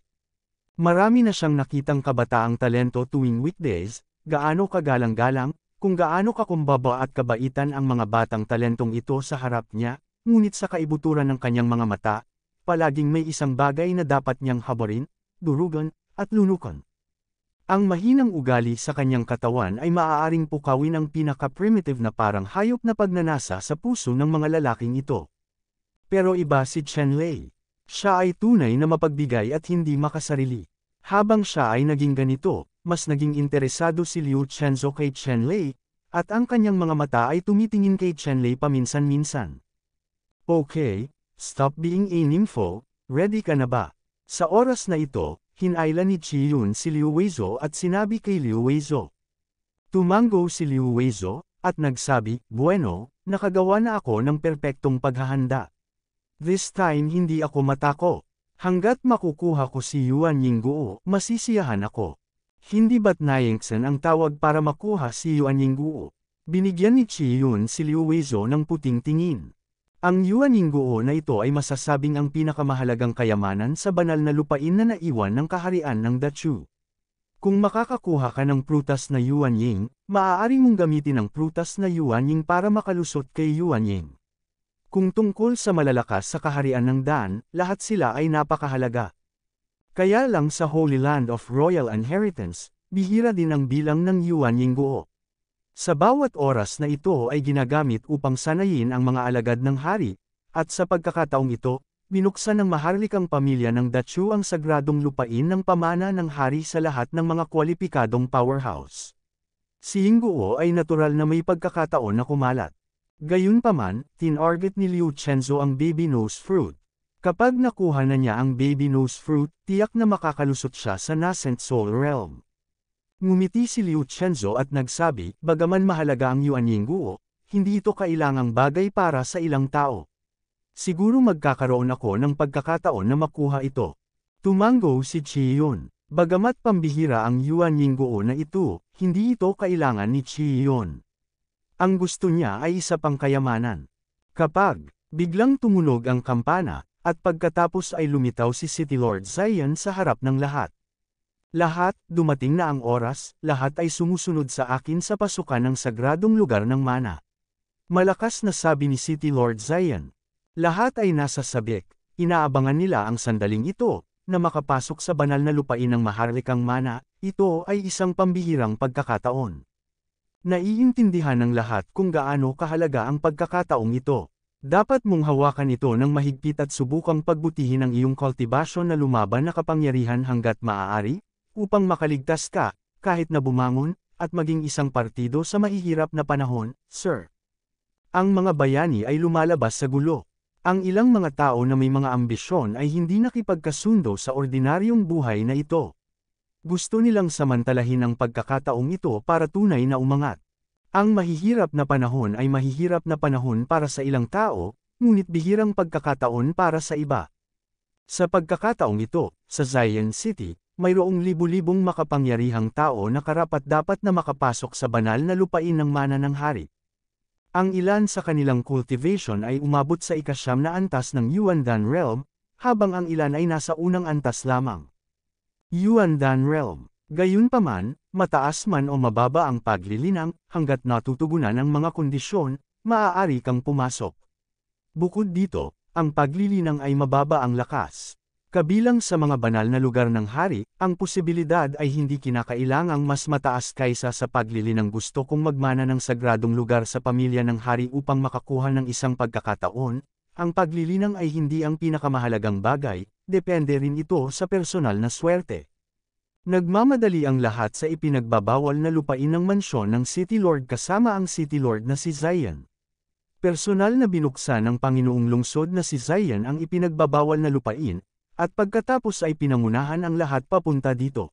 Marami na siyang nakitang kabataang talento tuwing weekdays, gaano kagalang-galang, kung gaano kakumbaba at kabaitan ang mga batang talentong ito sa harap niya, ngunit sa kaibuturan ng kanyang mga mata, palaging may isang bagay na dapat niyang habarin, durugan, at lunukan. Ang mahinang ugali sa kanyang katawan ay maaaring pukawin ang pinaka-primitive na parang hayop na pagnanasa sa puso ng mga lalaking ito. Pero iba si Chen Lei. Siya ay tunay na mapagbigay at hindi makasarili. Habang siya ay naging ganito, mas naging interesado si Liu Chenzo kay Chen Lei, at ang kanyang mga mata ay tumitingin kay Chen Lei paminsan-minsan. Okay, stop being a nympho, ready ka na ba? Sa oras na ito, hinayla ni Qi Yun si Liu Weizhou at sinabi kay Liu Weizhou. Tumango si Liu Weizhou, at nagsabi, bueno, nakagawa na ako ng perpektong paghahanda. This time hindi ako matako. Hanggat makukuha ko si Yuan Yingguo, masisiyahan ako. Hindi ba't Nayingsen ang tawag para makuha si Yuan Yingguo? Binigyan ni Qi Yun si Liu Weizhou ng puting tingin. Ang Yuan Yingguo na ito ay masasabing ang pinakamahalagang kayamanan sa banal na lupain na naiwan ng kaharian ng Dachu. Kung makakakuha ka ng prutas na Yuan Ying, maaari mong gamitin ang prutas na Yuan Ying para makalusot kay Yuan Ying. Kung tungkol sa malalakas sa kaharian ng Dan, lahat sila ay napakahalaga. Kaya lang sa Holy Land of Royal Inheritance, bihira din ang bilang ng Yuan Yingguo. Sa bawat oras na ito ay ginagamit upang sanayin ang mga alagad ng hari, at sa pagkakataong ito, binuksan ng maharlikang pamilya ng Dachu ang sagradong lupain ng pamana ng hari sa lahat ng mga kwalipikadong powerhouse. Si Yingguo ay natural na may pagkakataon na kumalat. Gayunpaman, tinarget ni Liu Chenzo ang baby nose fruit. Kapag nakuha na niya ang baby nose fruit, tiyak na makakalusot siya sa nascent soul realm. Ngumiti si Liu Chenzo at nagsabi, bagaman mahalaga ang Yuan Yingguo, hindi ito kailangang bagay para sa ilang tao. Siguro magkakaroon ako ng pagkakataon na makuha ito. Tumango si Qi Yun. Bagamat pambihira ang Yuan Yingguo na ito, hindi ito kailangan ni Qi Yun. Ang gusto niya ay isa pang kayamanan. Kapag biglang tumunog ang kampana, at pagkatapos ay lumitaw si City Lord Zion sa harap ng lahat. Lahat, dumating na ang oras, lahat ay sumusunod sa akin sa pasukan ng sagradong lugar ng mana. Malakas na sabi ni City Lord Zion. Lahat ay nasa sabik, inaabangan nila ang sandaling ito, na makapasok sa banal na lupain ng maharlikang mana, ito ay isang pambihirang pagkakataon. Naiintindihan ng lahat kung gaano kahalaga ang pagkakataong ito. Dapat mong hawakan ito ng mahigpit at subukang pagbutihin ang iyong kultibasyon na lumaban na kapangyarihan hanggat maaari, upang makaligtas ka, kahit na bumangon, at maging isang partido sa mahihirap na panahon, sir. Ang mga bayani ay lumalabas sa gulo. Ang ilang mga tao na may mga ambisyon ay hindi nakipagkasundo sa ordinaryong buhay na ito. Gusto nilang samantalahin ang pagkakataong ito para tunay na umangat. Ang mahihirap na panahon ay mahihirap na panahon para sa ilang tao, ngunit bihirang pagkakataon para sa iba. Sa pagkakataong ito, sa Zion City, mayroong libu-libong makapangyarihang tao na karapat-dapat na makapasok sa banal na lupain ng mana ng hari. Ang ilan sa kanilang cultivation ay umabot sa ikasyam na antas ng Yuandan Realm, habang ang ilan ay nasa unang antas lamang. Yuandan Realm. Gayunpaman, mataas man o mababa ang paglilinang, hanggat natutugunan ang mga kondisyon, maaari kang pumasok. Bukod dito, ang paglilinang ay mababa ang lakas. Kabilang sa mga banal na lugar ng hari, ang posibilidad ay hindi kinakailangang mas mataas kaysa sa paglilinang gusto kong magmana ng sagradong lugar sa pamilya ng hari upang makakuha ng isang pagkakataon. Ang paglilinang ay hindi ang pinakamahalagang bagay, depende rin ito sa personal na swerte. Nagmamadali ang lahat sa ipinagbabawal na lupain ng mansyon ng City Lord kasama ang City Lord na si Zion. Personal na binuksan ng Panginoong lungsod na si Zion ang ipinagbabawal na lupain, at pagkatapos ay pinangunahan ang lahat papunta dito.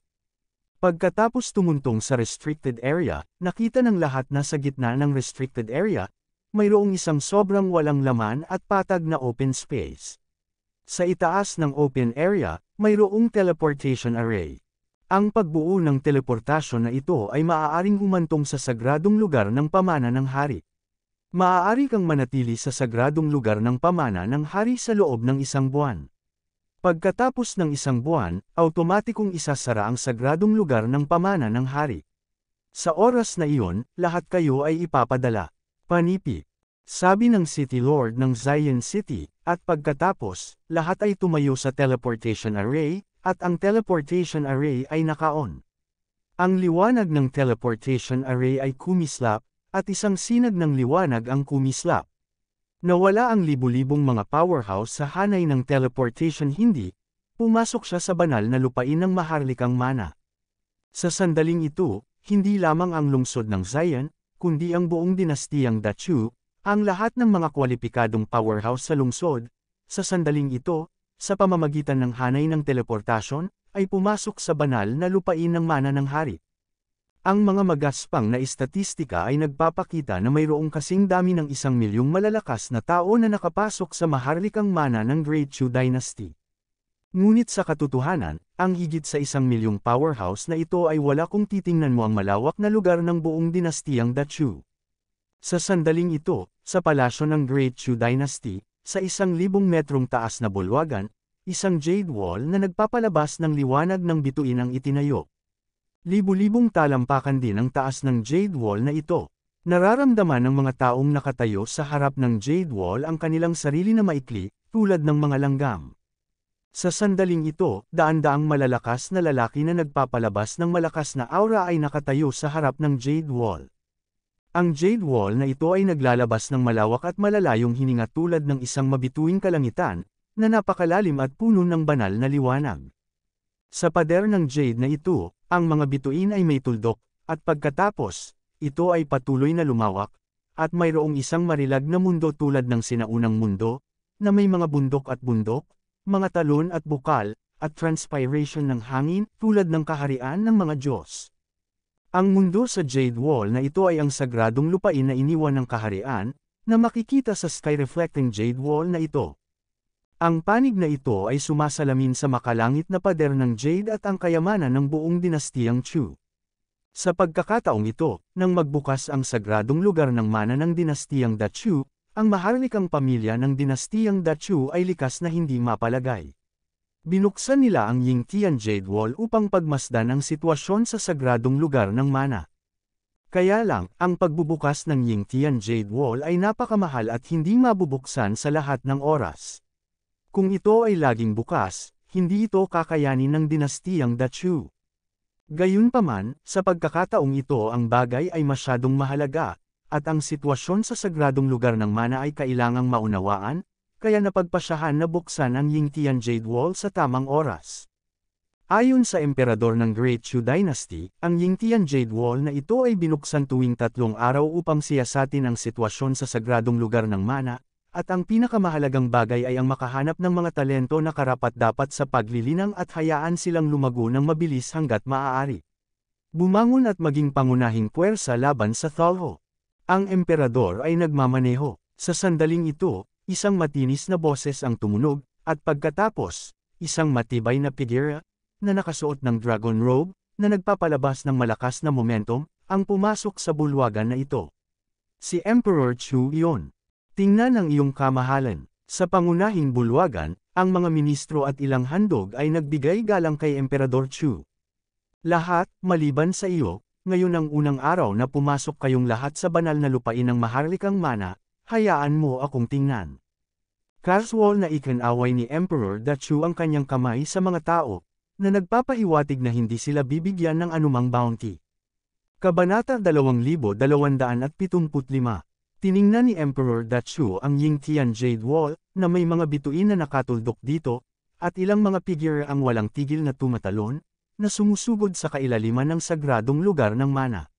Pagkatapos tumuntong sa restricted area, nakita ng lahat na sa gitna ng restricted area, mayroong isang sobrang walang laman at patag na open space. Sa itaas ng open area, mayroong teleportation array. Ang pagbuo ng teleportasyon na ito ay maaaring humantong sa sagradong lugar ng pamana ng hari. Maaari kang manatili sa sagradong lugar ng pamana ng hari sa loob ng isang buwan. Pagkatapos ng isang buwan, automatikong isasara ang sagradong lugar ng pamana ng hari. Sa oras na iyon, lahat kayo ay ipapadala. Panipi. Sabi ng City Lord ng Zion City, at pagkatapos, lahat ay tumayo sa teleportation array, at ang teleportation array ay naka-on. Ang liwanag ng teleportation array ay kumislap, at isang sinag ng liwanag ang kumislap. Nawala ang libu-libong mga powerhouse sa hanay ng teleportation hindi, pumasok siya sa banal na lupain ng maharlikang mana. Sa sandaling ito, hindi lamang ang lungsod ng Zion, kundi ang buong dinastiyang Dachu, ang lahat ng mga kwalipikadong powerhouse sa lungsod, sa sandaling ito, sa pamamagitan ng hanay ng teleportasyon, ay pumasok sa banal na lupain ng mana ng hari. Ang mga magaspang na istatistika ay nagpapakita na mayroong kasing dami ng 1,000,000 malalakas na tao na nakapasok sa maharlikang mana ng Great Chu Dynasty. Ngunit sa katotohanan, ang higit sa 1,000,000 powerhouse na ito ay wala kung titingnan mo ang malawak na lugar ng buong dinastiyang Dachu. Sa sandaling ito, sa palasyo ng Great Chu Dynasty, sa 1,000 metrong taas na bulwagan, isang jade wall na nagpapalabas ng liwanag ng bituin ang itinayo. Libu-libong talampakan din ang taas ng jade wall na ito. Nararamdaman ng mga taong nakatayo sa harap ng jade wall ang kanilang sarili na maikli, tulad ng mga langgam. Sa sandaling ito, daan-daang malalakas na lalaki na nagpapalabas ng malakas na aura ay nakatayo sa harap ng jade wall. Ang jade wall na ito ay naglalabas ng malawak at malalayong hininga tulad ng isang mabituing kalangitan, na napakalalim at puno ng banal na liwanag. Sa pader ng jade na ito, ang mga bituin ay may tuldok, at pagkatapos, ito ay patuloy na lumawak, at mayroong isang marilag na mundo tulad ng sinaunang mundo, na may mga bundok at bundok, mga talon at bukal, at transpiration ng hangin tulad ng kaharian ng mga Diyos. Ang mundo sa jade wall na ito ay ang sagradong lupain na iniwan ng kaharian, na makikita sa sky-reflecting jade wall na ito. Ang panig na ito ay sumasalamin sa makalangit na pader ng jade at ang kayamanan ng buong dinastiyang Chu. Sa pagkakataong ito, nang magbukas ang sagradong lugar ng mana ng dinastiyang Dachu, ang maharlikang pamilya ng dinastiyang Dachu ay likas na hindi mapalagay. Binuksan nila ang Yingtian Jade Wall upang pagmasdan ang sitwasyon sa sagradong lugar ng mana. Kaya lang, ang pagbubukas ng Yingtian Jade Wall ay napakamahal at hindi mabubuksan sa lahat ng oras. Kung ito ay laging bukas, hindi ito kakayanin ng dinastiyang Dachu. Gayunpaman, sa pagkakataong ito ang bagay ay masyadong mahalaga, at ang sitwasyon sa sagradong lugar ng mana ay kailangang maunawaan, kaya napagpasyahan na buksan ang Yingtian Jade Wall sa tamang oras. Ayon sa emperador ng Great Chu Dynasty, ang Yingtian Jade Wall na ito ay binuksan tuwing 3 araw upang siyasatin ang sitwasyon sa sagradong lugar ng mana, at ang pinakamahalagang bagay ay ang makahanap ng mga talento na karapat-dapat sa paglilinang at hayaan silang lumago ng mabilis hanggat maaari. Bumangon at maging pangunahing puwersa laban sa Thalho. Ang emperador ay nagmamaneho. Sa sandaling ito, isang matinis na boses ang tumunog, at pagkatapos, isang matibay na figura, na nakasuot ng dragon robe, na nagpapalabas ng malakas na momentum, ang pumasok sa bulwagan na ito. Si Emperor Chu iyon. Tingnan ang iyong kamahalan. Sa pangunahing bulwagan, ang mga ministro at ilang handog ay nagbigay galang kay Emperador Chu. Lahat, maliban sa iyo, ngayon ang unang araw na pumasok kayong lahat sa banal na lupain ng maharlikang mana, hayaan mo akong tingnan. Casual na ikinaway ni Emperor Dachu ang kanyang kamay sa mga tao, na nagpapahiwatig na hindi sila bibigyan ng anumang bounty. Kabanata 2275. Tiningnan ni Emperor Dachu ang Yingtian Jade Wall, na may mga bituin na nakatuldok dito, at ilang mga figure ang walang tigil na tumatalon, na sumusugod sa kailaliman ng sagradong lugar ng mana.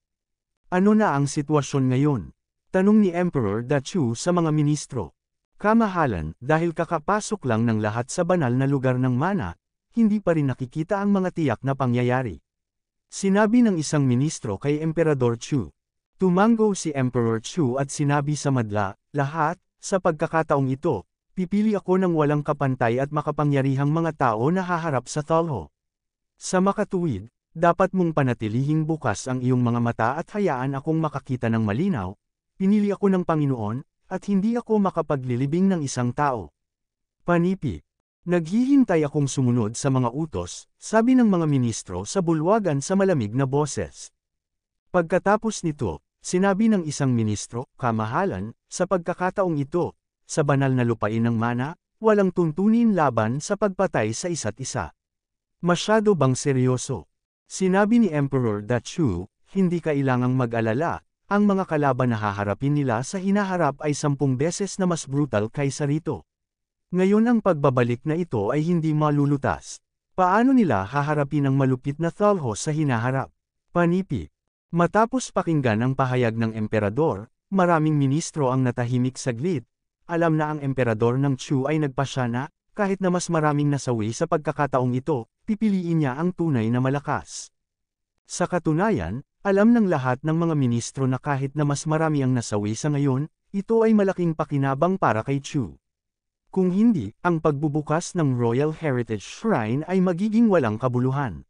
Ano na ang sitwasyon ngayon? Tanong ni Emperor Dachu sa mga ministro. Kamahalan, dahil kakapasok lang ng lahat sa banal na lugar ng mana, hindi pa rin nakikita ang mga tiyak na pangyayari. Sinabi ng isang ministro kay Emperador Chu. Tumango si Emperor Chu at sinabi sa madla, lahat, sa pagkakataong ito, pipili ako ng walang kapantay at makapangyarihang mga tao na haharap sa Thalho. Sa makatuwid, dapat mong panatilihing bukas ang iyong mga mata at hayaan akong makakita ng malinaw, pinili ako ng Panginoon, at hindi ako makapaglilibing ng isang tao. Panipi. Naghihintay akong sumunod sa mga utos, sabi ng mga ministro sa bulwagan sa malamig na boses. Pagkatapos nito, sinabi ng isang ministro, kamahalan, sa pagkakataong ito, sa banal na lupain ng mana, walang tuntunin laban sa pagpatay sa isa't isa. Masyado bang seryoso? Sinabi ni Emperor Dachu, hindi kailangang mag-alala, ang mga kalaban na haharapin nila sa hinaharap ay 10 beses na mas brutal kaysa rito. Ngayon ang pagbabalik na ito ay hindi malulutas. Paano nila haharapin ang malupit na Thalho sa hinaharap? Panipi. Matapos pakinggan ang pahayag ng emperador, maraming ministro ang natahimik saglit. Alam na ang emperador ng Chu ay nagpasya na, kahit na mas maraming nasawi sa pagkakataong ito, pipiliin niya ang tunay na malakas. Sa katunayan, alam ng lahat ng mga ministro na kahit na mas marami ang nasawi sa ngayon, ito ay malaking pakinabang para kay Chu. Kung hindi, ang pagbubukas ng Royal Heritage Shrine ay magiging walang kabuluhan.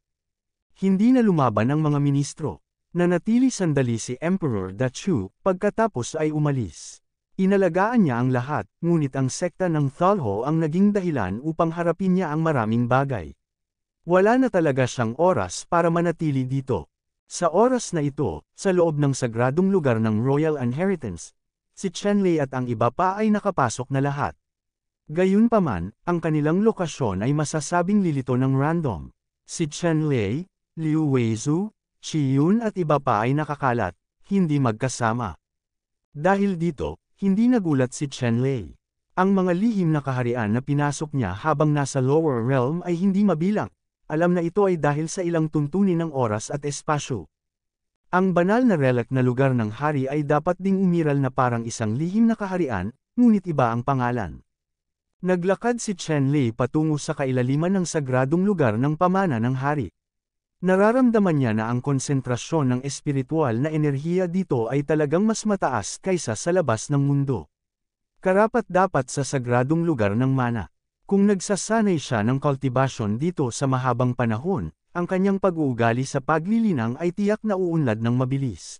Hindi na lumaban ang mga ministro. Nanatili sandali si Emperor Dachu, pagkatapos ay umalis. Inalagaan niya ang lahat, ngunit ang sekta ng Thalho ang naging dahilan upang harapin niya ang maraming bagay. Wala na talaga siyang oras para manatili dito. Sa oras na ito, sa loob ng sagradong lugar ng Royal Inheritance, si Chenlei at ang iba pa ay nakapasok na lahat. Gayunpaman, ang kanilang lokasyon ay masasabing lilito ng random. Si Chenlei, Liu Weizu, Qi Yun at iba pa ay nakakalat, hindi magkasama. Dahil dito, hindi nagulat si Chenlei. Ang mga lihim na kaharian na pinasok niya habang nasa lower realm ay hindi mabilang. Alam na ito ay dahil sa ilang tuntunin ng oras at espasyo. Ang banal na relic na lugar ng hari ay dapat ding umiral na parang isang lihim na kaharian, ngunit iba ang pangalan. Naglakad si Chenlei patungo sa kailaliman ng sagradong lugar ng pamana ng hari. Nararamdaman niya na ang konsentrasyon ng espiritual na enerhiya dito ay talagang mas mataas kaysa sa labas ng mundo. Karapat-dapat sa sagradong lugar ng mana. Kung nagsasanay siya ng kultibasyon dito sa mahabang panahon, ang kanyang pag-uugali sa paglilinang ay tiyak na uunlad ng mabilis.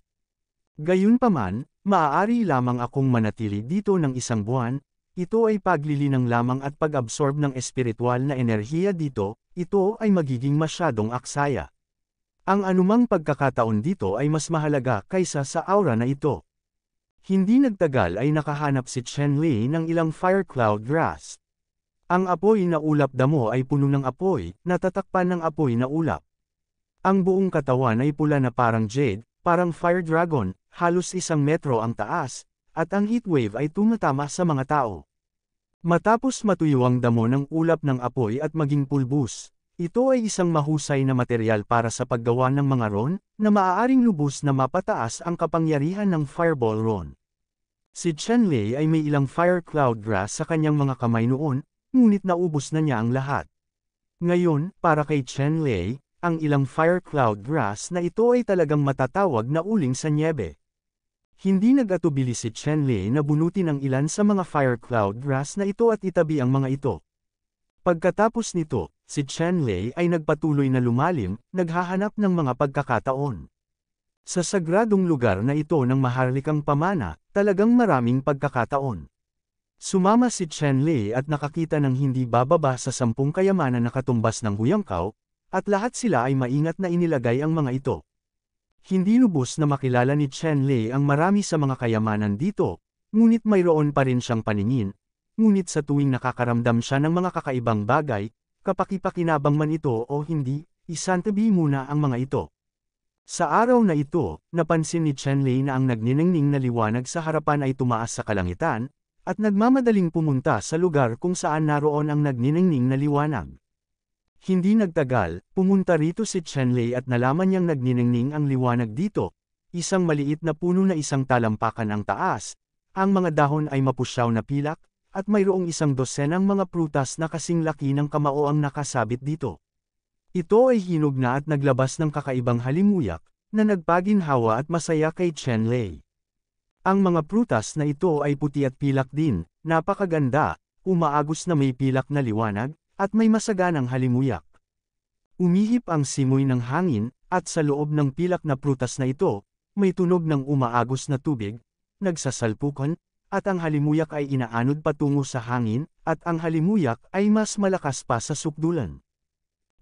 Gayunpaman, maaari lamang akong manatili dito ng 1 buwan. Ito ay paglilinang lamang at pag-absorb ng espiritual na enerhiya dito, ito ay magiging masyadong aksaya. Ang anumang pagkakataon dito ay mas mahalaga kaysa sa aura na ito. Hindi nagtagal ay nakahanap si Chenlei ng ilang fire cloud grass. Ang apoy na ulap damo ay puno ng apoy, natatakpan ng apoy na ulap. Ang buong katawan ay pula na parang jade, parang fire dragon, halos 1 metro ang taas, at ang heatwave ay tumatama sa mga tao. Matapos matuyo ang damo ng ulap ng apoy at maging pulbus, ito ay isang mahusay na material para sa paggawa ng mga ron, na maaaring lubos na mapataas ang kapangyarihan ng fireball ron. Si Chenlei ay may ilang fire cloud grass sa kanyang mga kamay noon, ngunit naubos na niya ang lahat. Ngayon, para kay Chenlei, ang ilang fire cloud grass na ito ay talagang matatawag na uling sa nyebe. Hindi nag-atubili si Chenlei na bunutin ang ilan sa mga fire cloud grass na ito at itabi ang mga ito. Pagkatapos nito, si Chenlei ay nagpatuloy na lumalim, naghahanap ng mga pagkakataon. Sa sagradong lugar na ito ng maharlikang pamana, talagang maraming pagkakataon. Sumama si Chenlei at nakakita ng hindi bababa sa 10 kayamanan na katumbas ng Huyangkaw, at lahat sila ay maingat na inilagay ang mga ito. Hindi lubos na makilala ni Chenlei ang marami sa mga kayamanan dito, ngunit mayroon pa rin siyang paningin, ngunit sa tuwing nakakaramdam siya ng mga kakaibang bagay, kapakipakinabang man ito o hindi, isantabi muna ang mga ito. Sa araw na ito, napansin ni Chenlei na ang nagniningning na liwanag sa harapan ay tumaas sa kalangitan, at nagmamadaling pumunta sa lugar kung saan naroon ang nagniningning na liwanag. Hindi nagtagal, pumunta rito si Chenlei at nalaman niyang nagniningning ang liwanag dito, isang maliit na puno na 1 talampakan ang taas, ang mga dahon ay mapusyaw na pilak, at mayroong 12 mga prutas na kasing laki ng kamao ang nakasabit dito. Ito ay hinog na at naglabas ng kakaibang halimuyak, na nagpaginhawa at masaya kay Chenlei. Ang mga prutas na ito ay puti at pilak din, napakaganda, umaagos na may pilak na liwanag, at may masaganang halimuyak. Umihip ang simoy ng hangin, at sa loob ng pilak na prutas na ito, may tunog ng umaagos na tubig, nagsasalpukan, at ang halimuyak ay inaanod patungo sa hangin, at ang halimuyak ay mas malakas pa sa sukdulan.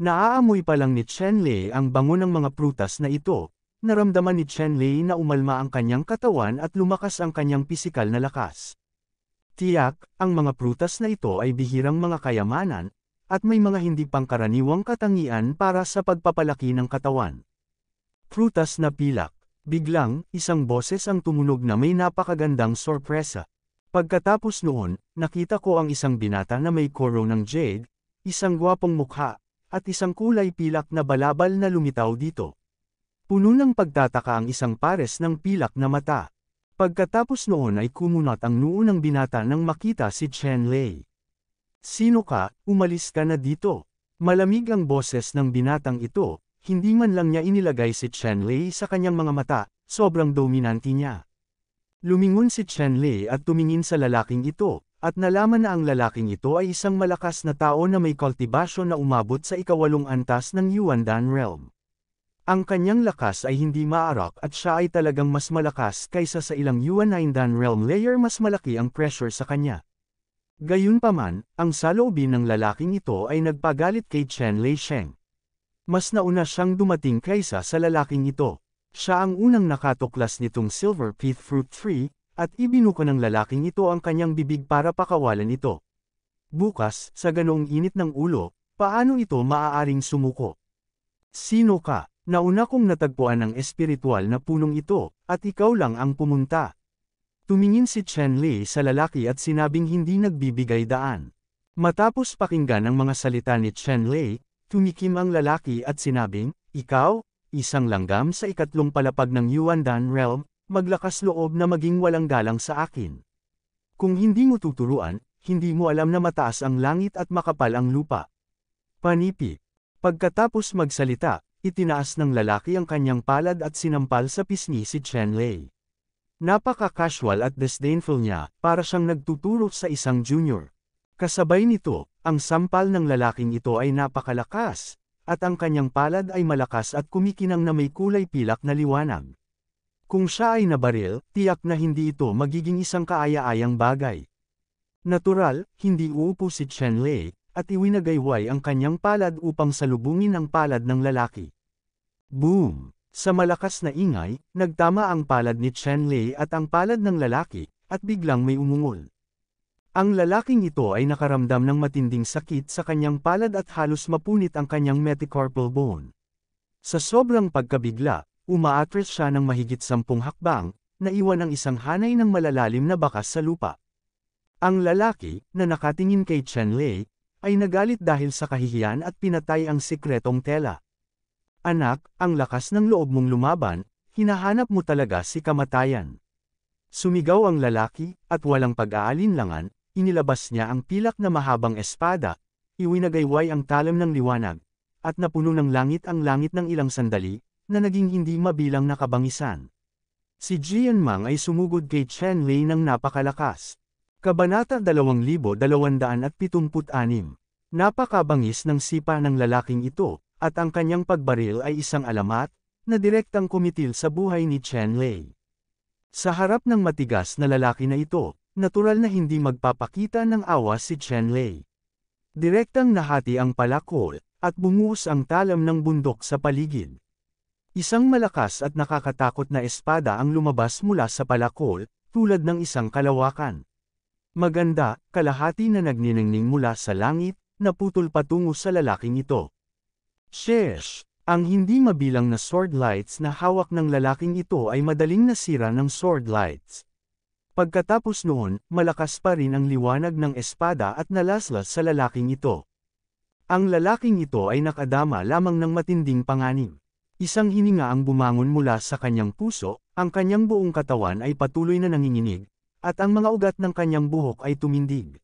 Naaamoy pa lang ni Chenlei ang bango ng mga prutas na ito, naramdaman ni Chenlei na umalma ang kanyang katawan at lumakas ang kanyang pisikal na lakas. Tiyak, ang mga prutas na ito ay bihirang mga kayamanan, at may mga hindi pangkaraniwang katangian para sa pagpapalaki ng katawan. Prutas na pilak. Biglang, isang boses ang tumunog na may napakagandang sorpresa. Pagkatapos noon, nakita ko ang isang binata na may koro ng jade, isang gwapong mukha, at isang kulay pilak na balabal na lumitaw dito. Puno ng pagtataka ang isang pares ng pilak na mata. Pagkatapos noon ay kumunat ang noo ng binata nang makita si Chenlei. "Sino ka? Umalis ka na dito." Malamig ang boses ng binatang ito, hindi man lang niya inilagay si Chenlei sa kanyang mga mata, sobrang dominante niya. Lumingon si Chenlei at tumingin sa lalaking ito, at nalaman na ang lalaking ito ay isang malakas na tao na may kultibasyon na umabot sa ika-8 antas ng Yuandan Realm. Ang kanyang lakas ay hindi maarak at siya ay talagang mas malakas kaysa sa ilang Yuandan Realm layer, mas malaki ang pressure sa kanya. Gayunpaman, ang saloobin ng lalaking ito ay nagpagalit kay Chenlei Sheng. Mas nauna siyang dumating kaysa sa lalaking ito. Siya ang unang nakatuklas nitong Silver Pith Fruit Tree, at ibinuko ng lalaking ito ang kanyang bibig para pakawalan ito. Bukas, sa ganoong init ng ulo, paano ito maaaring sumuko? "Sino ka? Nauna kong natagpuan ang espiritual na punong ito, at ikaw lang ang pumunta." Tumingin si Chenlei sa lalaki at sinabing hindi nagbibigay daan. Matapos pakinggan ang mga salita ni Chenlei, tumikim ang lalaki at sinabing, "Ikaw, isang langgam sa ikatlong palapag ng Yuandan Realm, maglakas loob na maging walang galang sa akin. Kung hindi mo tuturuan, hindi mo alam na mataas ang langit at makapal ang lupa." Panipi. Pagkatapos magsalita, itinaas ng lalaki ang kanyang palad at sinampal sa pisngi si Chenlei. Napaka-casual at disdainful niya, para siyang nagtuturo sa isang junior. Kasabay nito, ang sampal ng lalaking ito ay napakalakas, at ang kanyang palad ay malakas at kumikinang na may kulay pilak na liwanag. Kung siya ay nabaril, tiyak na hindi ito magiging isang kaaya-ayang bagay. Natural, hindi uupo si Chenlei, at iwinagayway ang kanyang palad upang salubungin ang palad ng lalaki. Boom! Sa malakas na ingay, nagtama ang palad ni Chenlei at ang palad ng lalaki, at biglang may umungol. Ang lalaking ito ay nakaramdam ng matinding sakit sa kanyang palad at halos mapunit ang kanyang metacarpal bone. Sa sobrang pagkabigla, umaatras siya ng mahigit 10 hakbang, naiwan ang isang hanay ng malalalim na bakas sa lupa. Ang lalaki, na nakatingin kay Chenlei, ay nagalit dahil sa kahihiyan at pinatay ang sikretong tela. "Anak, ang lakas ng loob mong lumaban, hinahanap mo talaga si kamatayan." Sumigaw ang lalaki, at walang pag-aalinlangan, inilabas niya ang pilak na mahabang espada, iwinagayway ang talam ng liwanag, at napuno ng langit ang langit ng ilang sandali, na naging hindi mabilang na kabangisan. Si Jian Mang ay sumugod kay Chenlei ng napakalakas. Kabanata 2276. Napakabangis ng sipa ng lalaking ito, at ang kanyang pagbaril ay isang alamat, na direktang kumitil sa buhay ni Chenlei. Sa harap ng matigas na lalaki na ito, natural na hindi magpapakita ng awa si Chenlei. Direktang nahati ang palakol, at bumuhos ang talam ng bundok sa paligid. Isang malakas at nakakatakot na espada ang lumabas mula sa palakol, tulad ng isang kalawakan. Maganda, kalahati na nagniningning mula sa langit, naputol patungo sa lalaking ito. Sheesh! Ang hindi mabilang na sword lights na hawak ng lalaking ito ay madaling nasira ng sword lights. Pagkatapos noon, malakas pa rin ang liwanag ng espada at nalaslas sa lalaking ito. Ang lalaking ito ay nakadama lamang ng matinding panganib. Isang hininga ang bumangon mula sa kanyang puso, ang kanyang buong katawan ay patuloy na nanginginig, at ang mga ugat ng kanyang buhok ay tumindig.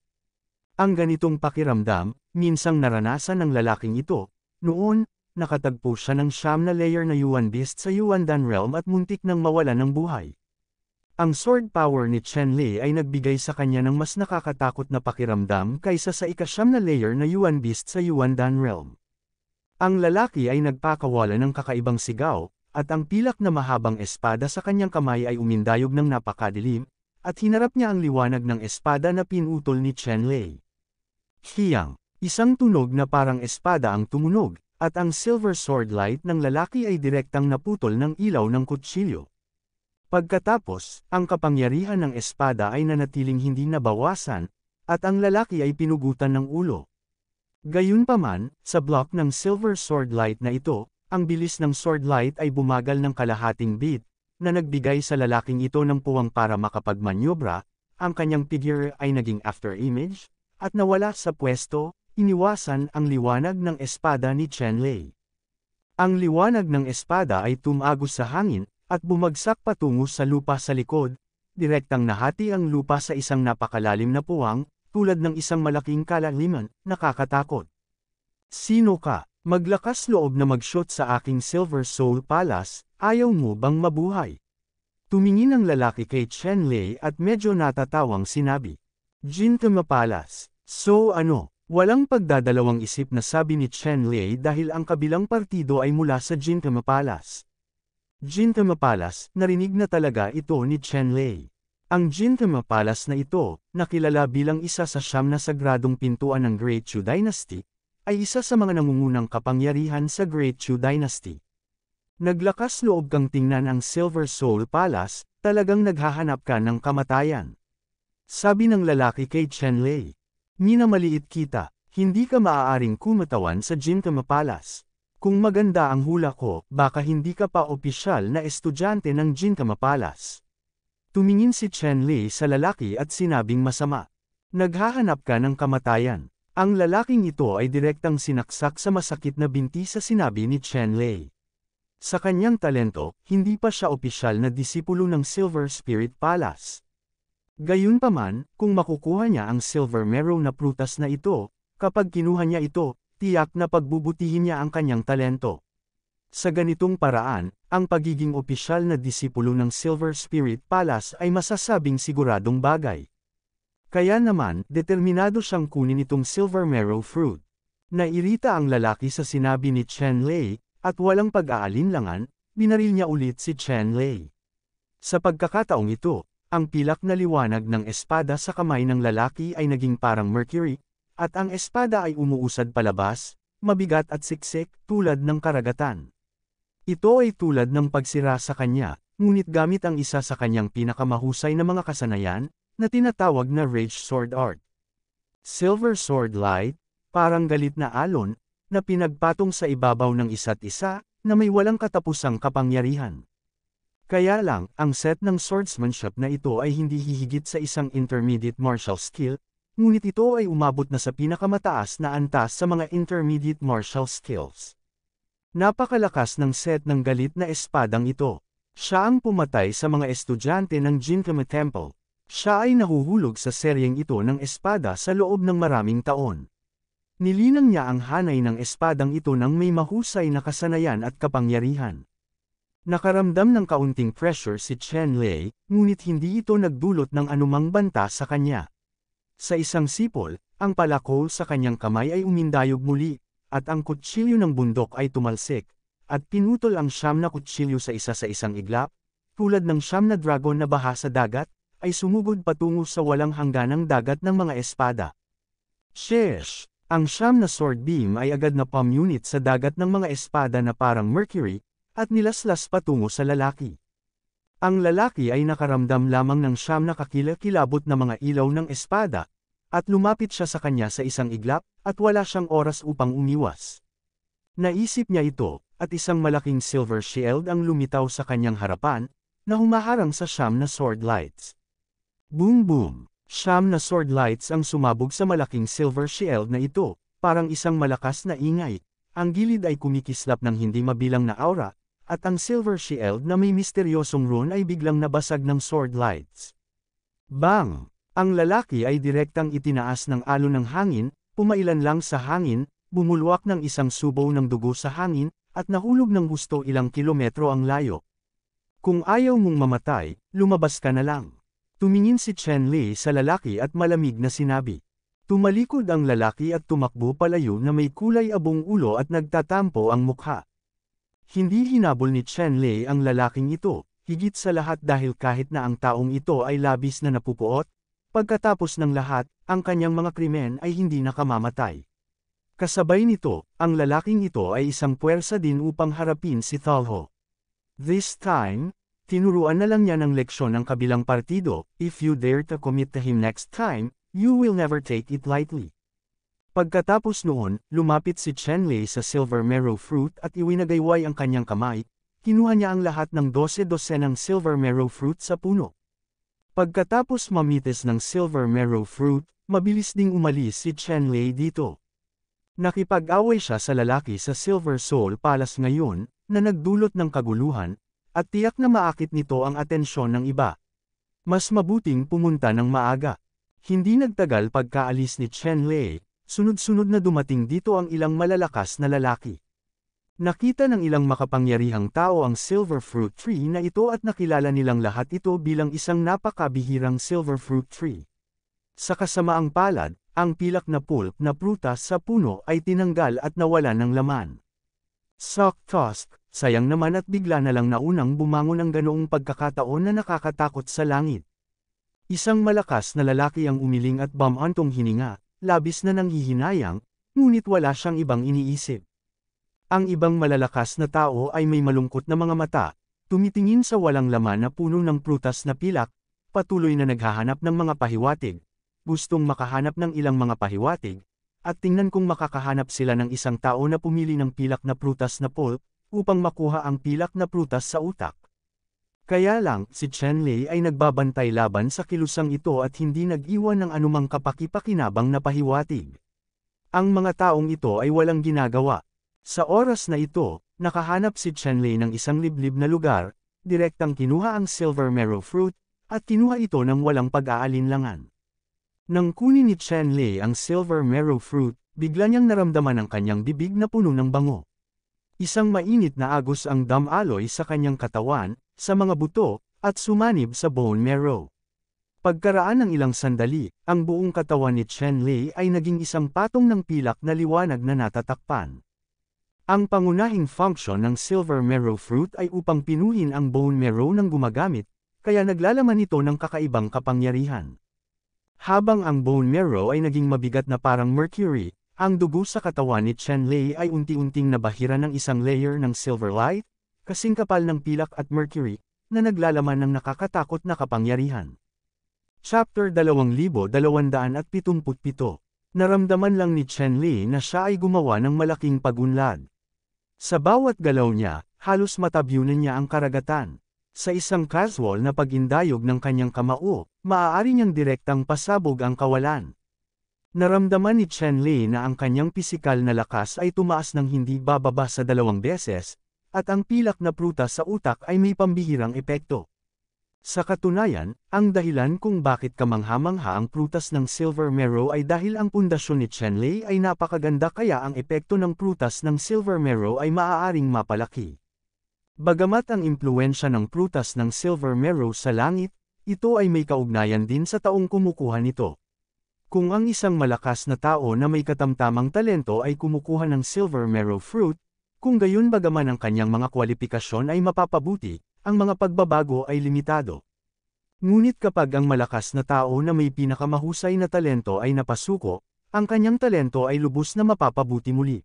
Ang ganitong pakiramdam, minsang naranasan ng lalaking ito, noon, nakatagpo siya ng 9 na layer na Yuan Beast sa Yuandan Realm at muntik nang mawala ng buhay. Ang sword power ni Chen Lei ay nagbigay sa kanya ng mas nakakatakot na pakiramdam kaysa sa ika-9 na layer na Yuan Beast sa Yuandan Realm. Ang lalaki ay nagpakawala ng kakaibang sigaw, at ang pilak na mahabang espada sa kanyang kamay ay umindayog ng napakadilim, at hinarap niya ang liwanag ng espada na pinutol ni Chen-Lei. Hiyang, isang tunog na parang espada ang tumunog, at ang silver sword light ng lalaki ay direktang naputol ng ilaw ng kutsilyo. Pagkatapos, ang kapangyarihan ng espada ay nanatiling hindi nabawasan, at ang lalaki ay pinugutan ng ulo. Gayunpaman, sa block ng silver sword light na ito, ang bilis ng sword light ay bumagal ng kalahating beat, na nagbigay sa lalaking ito ng puwang para makapagmanyobra, ang kanyang figure ay naging after image, at nawala sa pwesto, iniwasan ang liwanag ng espada ni Chen-Lei. Ang liwanag ng espada ay tumagos sa hangin, at bumagsak patungo sa lupa sa likod, direktang nahati ang lupa sa isang napakalalim na puwang, tulad ng isang malaking kalaliman, nakakatakot. Sino ka? Maglakas loob na mag-shoot sa aking Silver Soul Palace, ayaw mo bang mabuhay? Tumingin ang lalaki kay Chen-Lei at medyo natatawang sinabi. Gintama Palace. So ano? Walang pagdadalawang isip na sabi ni Chen-Lei dahil ang kabilang partido ay mula sa Gintama Palace. Gintama Palace, narinig na talaga ito ni Chen-Lei. Ang Gintama Palace na ito, nakilala bilang isa sa 9 na sagradong pintuan ng Great Chu Dynasty, ay isa sa mga nangungunang kapangyarihan sa Great Chu Dynasty. Naglakas loob kang tingnan ang Silver Soul Palace, talagang naghahanap ka ng kamatayan. Sabi ng lalaki kay Chen-Lei. Minamaliit kita, hindi ka maaaring kumatawan sa Gintama Palace. Kung maganda ang hula ko, baka hindi ka pa opisyal na estudyante ng Gintama Palace. Tumingin si Chen-Lei sa lalaki at sinabing masama. Naghahanap ka ng kamatayan. Ang lalaking ito ay direktang sinaksak sa masakit na binti sa sinabi ni Chen-Lei. Sa kanyang talento, hindi pa siya opisyal na disipulo ng Silver Spirit Palace. Gayunpaman, kung makukuha niya ang Silver Marrow na prutas na ito, kapag kinuha niya ito, tiyak na pagbubutihin niya ang kanyang talento. Sa ganitong paraan, ang pagiging opisyal na disipulo ng Silver Spirit Palace ay masasabing siguradong bagay. Kaya naman, determinado siyang kunin itong Silver Marrow fruit. Nairita ang lalaki sa sinabi ni Chen-Lei, at walang pag-aalinlangan, binaril niya ulit si Chen-Lei. Sa pagkakataong ito, ang pilak na liwanag ng espada sa kamay ng lalaki ay naging parang mercury, at ang espada ay umuusad palabas, mabigat at siksik, tulad ng karagatan. Ito ay tulad ng pagsira sa kanya, ngunit gamit ang isa sa kanyang pinakamahusay na mga kasanayan, na tinatawag na Rage Sword Art. Silver Sword Light, parang galit na alon, na pinagpatong sa ibabaw ng isa't isa, na may walang katapusang kapangyarihan. Kaya lang, ang set ng swordsmanship na ito ay hindi hihigit sa isang intermediate martial skill, ngunit ito ay umabot na sa pinakamataas na antas sa mga intermediate martial skills. Napakalakas ng set ng galit na espadang ito. Siya ang pumatay sa mga estudyante ng Gintama Temple. Siya ay nahuhulog sa seryeng ito ng espada sa loob ng maraming taon. Nilinang niya ang hanay ng espadang ito ng may mahusay na kasanayan at kapangyarihan. Nakaramdam ng kaunting pressure si Chen-Lei, ngunit hindi ito nagdulot ng anumang banta sa kanya. Sa isang sipol, ang palakol sa kanyang kamay ay umindayog muli, at ang kutsilyo ng bundok ay tumalsik, at pinutol ang 9 na kutsilyo sa isang iglap, tulad ng 9 na dragon na baha sa dagat, ay sumugod patungo sa walang hangganang dagat ng mga espada. Sheesh! Ang 9 na sword beam ay agad na pamunit sa dagat ng mga espada na parang mercury, at nilaslas patungo sa lalaki. Ang lalaki ay nakaramdam lamang ng 9 na kakilakilabot na mga ilaw ng espada, at lumapit siya sa kanya sa isang iglap, at wala siyang oras upang umiwas. Naisip niya ito, at isang malaking silver shield ang lumitaw sa kanyang harapan, na humaharang sa 9 na sword lights. Boom boom! 9 na sword lights ang sumabog sa malaking silver shield na ito, parang isang malakas na ingay. Ang gilid ay kumikislap ng hindi mabilang na aura, at ang silver shield na may misteryosong rune ay biglang nabasag ng sword lights. Bang! Ang lalaki ay direktang itinaas ng alon ng hangin, pumailan lang sa hangin, bumulwak ng isang subaw ng dugo sa hangin, at nahulog ng husto ilang kilometro ang layo. Kung ayaw mong mamatay, lumabas ka na lang. Tumingin si Chen Lei sa lalaki at malamig na sinabi. Tumalikod ang lalaki at tumakbo palayo na may kulay abong ulo at nagtatampo ang mukha. Hindi hinabol ni Chen Lei ang lalaking ito, higit sa lahat dahil kahit na ang taong ito ay labis na napupuot, pagkatapos ng lahat, ang kanyang mga krimen ay hindi nakamamatay. Kasabay nito, ang lalaking ito ay isang puwersa din upang harapin si Thalho. This time, tinuruan na lang niya ng leksyon ang kabilang partido, if you dare to commit to him next time, you will never take it lightly. Pagkatapos noon, lumapit si Chen Lei sa silver marrow fruit at iwinagayway ang kanyang kamay, kinuha niya ang lahat ng 12-dosenang silver marrow fruit sa puno. Pagkatapos mamitis ng silver marrow fruit, mabilis ding umalis si Chen Lei dito. Nakipag-away siya sa lalaki sa Silver Soul Palace ngayon, na nagdulot ng kaguluhan, at tiyak na maakit nito ang atensyon ng iba. Mas mabuting pumunta ng maaga. Hindi nagtagal pagkaalis ni Chen Lei, sunod-sunod na dumating dito ang ilang malalakas na lalaki. Nakita ng ilang makapangyarihang tao ang silver fruit tree na ito at nakilala nilang lahat ito bilang isang napakabihirang silver fruit tree. Sa kasamaang palad, ang pilak na pulp na prutas sa puno ay tinanggal at nawala ng laman. Tusk, sayang naman at bigla na lang naunang bumangon ang ganoong pagkakataon na nakakatakot sa langit. Isang malakas na lalaki ang umiling at bumantong hininga, labis na nanghihinayang, ngunit wala siyang ibang iniisip. Ang ibang malalakas na tao ay may malungkot na mga mata, tumitingin sa walang laman na puno ng prutas na pilak, patuloy na naghahanap ng mga pahiwatig. Gustong makahanap ng ilang mga pahiwatig, at tingnan kung makakahanap sila ng isang tao na pumili ng pilak na prutas na pulp, upang makuha ang pilak na prutas sa utak. Kaya lang, si Chen Lei ay nagbabantay laban sa kilusang ito at hindi nag-iwan ng anumang kapaki-pakinabang na pahiwatig. Ang mga taong ito ay walang ginagawa. Sa oras na ito, nakahanap si Chen Lei ng isang liblib na lugar, direktang kinuha ang silver marrow fruit, at kinuha ito ng walang pag-aalinlangan. Nang kunin ni Chen Lei ang silver marrow fruit, bigla niyang naramdaman ang kanyang bibig na puno ng bango. Isang mainit na agos ang damaloy sa kanyang katawan, sa mga buto, at sumanib sa bone marrow. Pagkaraan ng ilang sandali, ang buong katawan ni Chen Lei ay naging isang patong ng pilak na liwanag na natatakpan. Ang pangunahing function ng silver marrow fruit ay upang pinuhin ang bone marrow ng gumagamit, kaya naglalaman ito ng kakaibang kapangyarihan. Habang ang bone marrow ay naging mabigat na parang mercury, ang dugo sa katawan ni Chen Lei ay unti-unting nabahira ng isang layer ng silver light, kasing kapal ng pilak at mercury, na naglalaman ng nakakatakot na kapangyarihan. Chapter 2277. Naramdaman lang ni Chen Lei na siya ay gumawa ng malaking pagunlad. Sa bawat galaw niya, halos matabyunan niya ang karagatan. Sa isang casual na pag-indayog ng kanyang kamao, maaari niyang direktang pasabog ang kawalan. Naramdaman ni Chen Lei na ang kanyang pisikal na lakas ay tumaas ng hindi bababa sa 2 beses, at ang pilak na prutas sa utak ay may pambihirang epekto. Sa katunayan, ang dahilan kung bakit kamangha-mangha ang prutas ng silver marrow ay dahil ang pundasyon ni Chen Lei ay napakaganda kaya ang epekto ng prutas ng silver marrow ay maaaring mapalaki. Bagamat ang impluwensya ng prutas ng silver marrow sa langit, ito ay may kaugnayan din sa taong kumukuha nito. Kung ang isang malakas na tao na may katamtamang talento ay kumukuha ng silver marrow fruit, kung gayon bagaman ang kanyang mga kwalifikasyon ay mapapabuti, ang mga pagbabago ay limitado. Ngunit kapag ang malakas na tao na may pinakamahusay na talento ay napasuko, ang kanyang talento ay lubos na mapapabuti muli.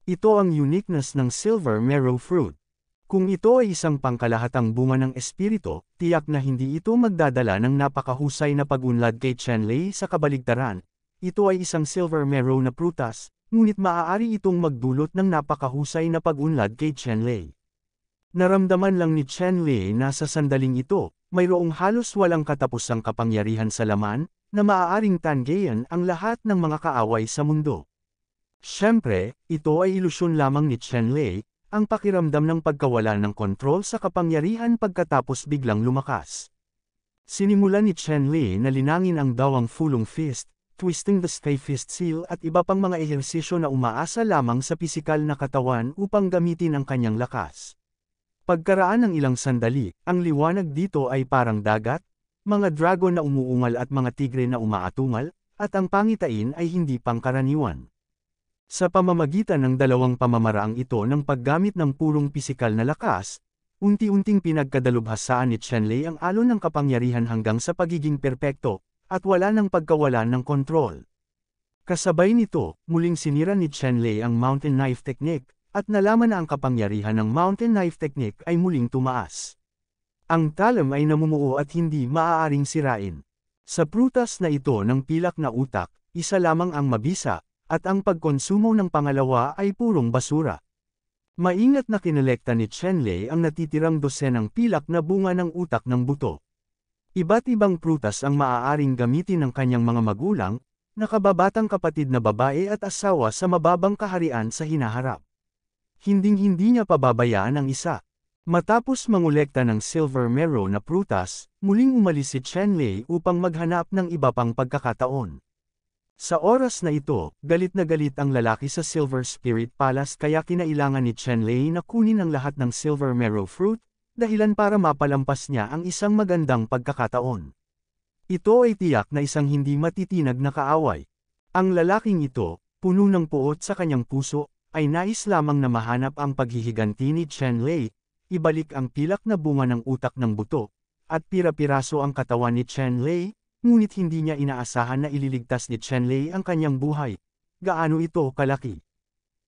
Ito ang uniqueness ng silver marrow fruit. Kung ito ay isang pangkalahatang bunga ng espiritu, tiyak na hindi ito magdadala ng napakahusay na pagunlad kay Chen Lei sa kabaligtaran. Ito ay isang silver marrow na prutas, ngunit maaari itong magdulot ng napakahusay na pagunlad kay Chen Lei. Naramdaman lang ni Chen Lei na sa sandaling ito, mayroong halos walang katapusang kapangyarihan sa laman, na maaaring tanggayan ang lahat ng mga kaaway sa mundo. Siyempre, ito ay ilusyon lamang ni Chen Lei, ang pakiramdam ng pagkawala ng kontrol sa kapangyarihan pagkatapos biglang lumakas. Sinimulan ni Chen Lei na linangin ang dawang fulong fist, twisting the sky fist seal at iba pang mga ehersisyo na umaasa lamang sa pisikal na katawan upang gamitin ang kanyang lakas. Pagkaraan ng ilang sandali, ang liwanag dito ay parang dagat, mga dragon na umuungal at mga tigre na umaatungal, at ang pangitain ay hindi pangkaraniwan. Sa pamamagitan ng dalawang pamamaraang ito ng paggamit ng purong pisikal na lakas, unti-unting pinagkadalubhasaan ni Chenlei ang alon ng kapangyarihan hanggang sa pagiging perpekto, at wala ng pagkawalan ng kontrol. Kasabay nito, muling sinira ni Chenlei ang Mountain Knife Technique, at nalaman na ang kapangyarihan ng Mountain Knife Technique ay muling tumaas. Ang talam ay namumuo at hindi maaaring sirain. Sa prutas na ito ng pilak na utak, isa lamang ang mabisa, at ang pagkonsumo ng pangalawa ay purong basura. Maingat na kinolekta ni Chenlei ang natitirang dosenang pilak na bunga ng utak ng buto. Iba't ibang prutas ang maaaring gamitin ng kanyang mga magulang, nakababatang kapatid na babae at asawa sa mababang kaharian sa hinaharap. Hinding-hindi niya pababayaan ang isa. Matapos mangolekta ng silver marrow na prutas, muling umalis si Chenlei upang maghanap ng iba pang pagkakataon. Sa oras na ito, galit na galit ang lalaki sa Silver Spirit Palace kaya kinailangan ni Chenlei na kunin ang lahat ng silver marrow fruit, dahilan para mapalampas niya ang isang magandang pagkakataon. Ito ay tiyak na isang hindi matitinag na kaaway. Ang lalaking ito, puno ng puot sa kanyang puso, ay nais lamang na mahanap ang paghihiganti ni Chenlei, ibalik ang pilak na bunga ng utak ng buto, at pira-piraso ang katawan ni Chenlei, ngunit hindi niya inaasahan na ililigtas ni Chenlei ang kanyang buhay. Gaano ito kalaki?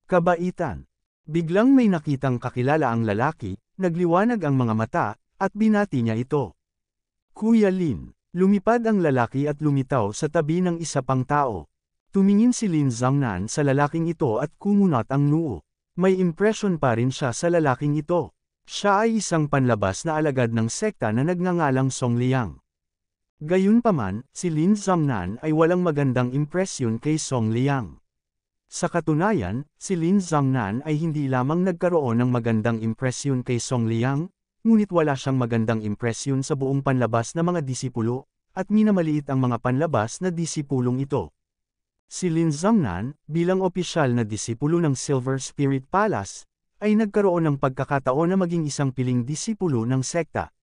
Kabaitan. Biglang may nakitang kakilala ang lalaki, nagliwanag ang mga mata, at binati niya ito. Kuya Lin. Lumipad ang lalaki at lumitaw sa tabi ng isa pang tao. Tumingin si Lin Zhangnan sa lalaking ito at kumunat ang noo. May impresyon pa rin siya sa lalaking ito. Siya ay isang panlabas na alagad ng sekta na nagngangalang Song Liang. Gayunpaman, si Lin Zhangnan ay walang magandang impresyon kay Song Liang. Sa katunayan, si Lin Zhangnan ay hindi lamang nagkaroon ng magandang impresyon kay Song Liang, ngunit wala siyang magandang impresyon sa buong panlabas na mga disipulo, at minamaliit ang mga panlabas na disipulong ito. Si Lin Zhangnan, bilang opisyal na disipulo ng Silver Spirit Palace, ay nagkaroon ng pagkakataon na maging isang piling disipulo ng sekta.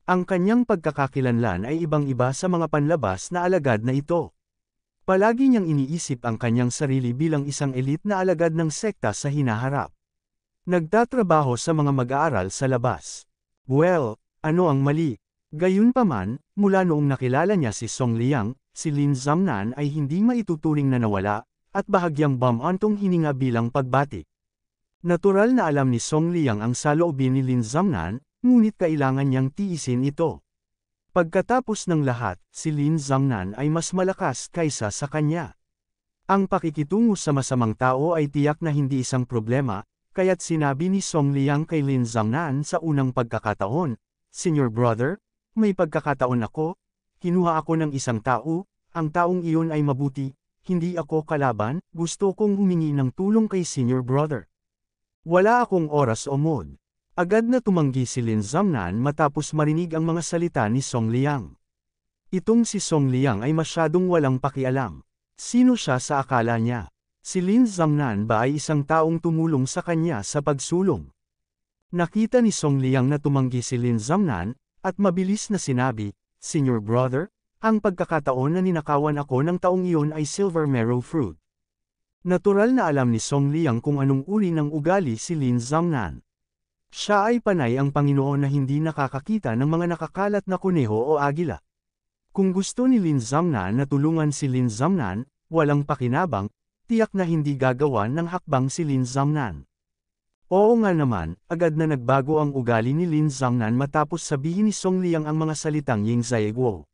Ang kanyang pagkakakilanlan ay ibang-iba sa mga panlabas na alagad na ito. Palagi niyang iniisip ang kanyang sarili bilang isang elite na alagad ng sekta sa hinaharap. Nagtatrabaho sa mga mag-aaral sa labas. Well, ano ang mali? Gayunpaman, mula noong nakilala niya si Song Liang, si Lin Zhangnan ay hindi maituturing na nawala, at bahagyang bumantong hininga bilang pagbati. Natural na alam ni Song Liang ang saloobin ni Lin Zhangnan, ngunit kailangan niyang tiisin ito. Pagkatapos ng lahat, si Lin Zhangnan ay mas malakas kaysa sa kanya. Ang pakikitungo sa masamang tao ay tiyak na hindi isang problema, kaya't sinabi ni Song Liang kay Lin Zhangnan sa unang pagkakataon, "Senior brother, may pagkakataon ako, kinuha ako ng isang tao, ang taong iyon ay mabuti, hindi ako kalaban, gusto kong humingi ng tulong kay senior brother." Wala akong oras o mood. Agad na tumanggi si Lin Zhangnan matapos marinig ang mga salita ni Song Liang. Itong si Song Liang ay masyadong walang pakialam. Sino siya sa akala niya? Si Lin Zhangnan ba ay isang taong tumulong sa kanya sa pagsulong? Nakita ni Song Liang na tumanggi si Lin Zhangnan, at mabilis na sinabi, "Senior brother, ang pagkakataon na ninakawan ako ng taong iyon ay silver marrow fruit." Natural na alam ni Song Liang kung anong uri ng ugali si Lin Zhangnan. Siya ay panay ang Panginoon na hindi nakakakita ng mga nakakalat na kuneho o agila. Kung gusto ni Lin Zhangnan na tulungan si Lin Zhangnan, walang pakinabang, tiyak na hindi gagawa ng hakbang si Lin Zhangnan. Oo nga naman, agad na nagbago ang ugali ni Lin Zhangnan matapos sabihin ni Song Liang ang mga salitang Ying Zai Guo.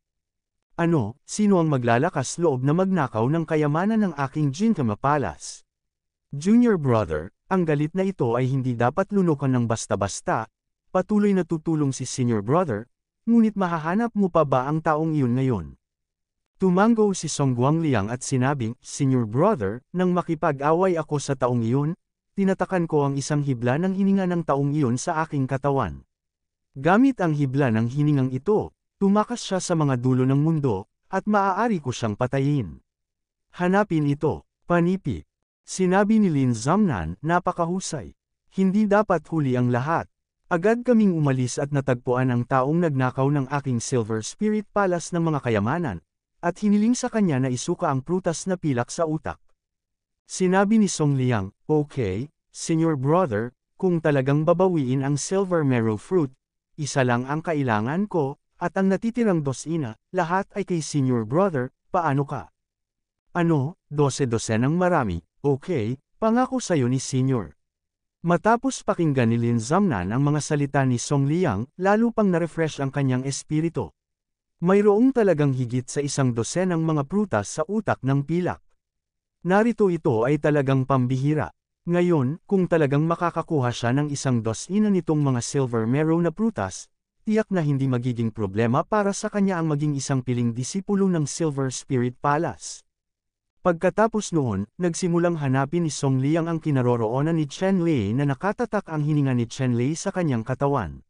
Ano, sino ang maglalakas loob na magnakaw ng kayamanan ng aking Jinkama Palace? Junior brother, ang galit na ito ay hindi dapat lunukan ng basta-basta, patuloy na tutulong si senior brother, ngunit mahahanap mo pa ba ang taong iyon ngayon? Tumango si Song Guangliang at sinabing, "Senior brother, nang makipag-away ako sa taong iyon, tinatakan ko ang isang hibla ng hininga ng taong iyon sa aking katawan. Gamit ang hibla ng hiningang ito, tumakas siya sa mga dulo ng mundo, at maaari ko siyang patayin. Hanapin ito, panipi. Sinabi ni Lin Zamnan, napakahusay. Hindi dapat huli ang lahat. Agad kaming umalis at natagpuan ang taong nagnakaw ng aking Silver Spirit Palace ng mga kayamanan, at hiniling sa kanya na isuka ang prutas na pilak sa utak. Sinabi ni Song Liang, okay, Senior Brother, kung talagang babawiin ang Silver Marrow Fruit, isa lang ang kailangan ko, at ang natitirang 2, lahat ay kay Senior Brother, paano ka? Ano, 12 ng marami, okay, pangako sayo ni Senior. Matapos pakinggan ni Lin Zamnan ang mga salita ni Song Liang, lalo pang na-refresh ang kanyang espiritu. Mayroong talagang higit sa 12 ng mga prutas sa utak ng pilak. Narito ito ay talagang pambihira. Ngayon, kung talagang makakakuha siya ng 12 nitong mga silver marrow na prutas, tiyak na hindi magiging problema para sa kanya ang maging isang piling disipulo ng Silver Spirit Palace. Pagkatapos noon, nagsimulang hanapin ni Song Liang ang kinaroroonan ni Chen Lei na nakatatak ang hininga ni Chen Lei sa kanyang katawan.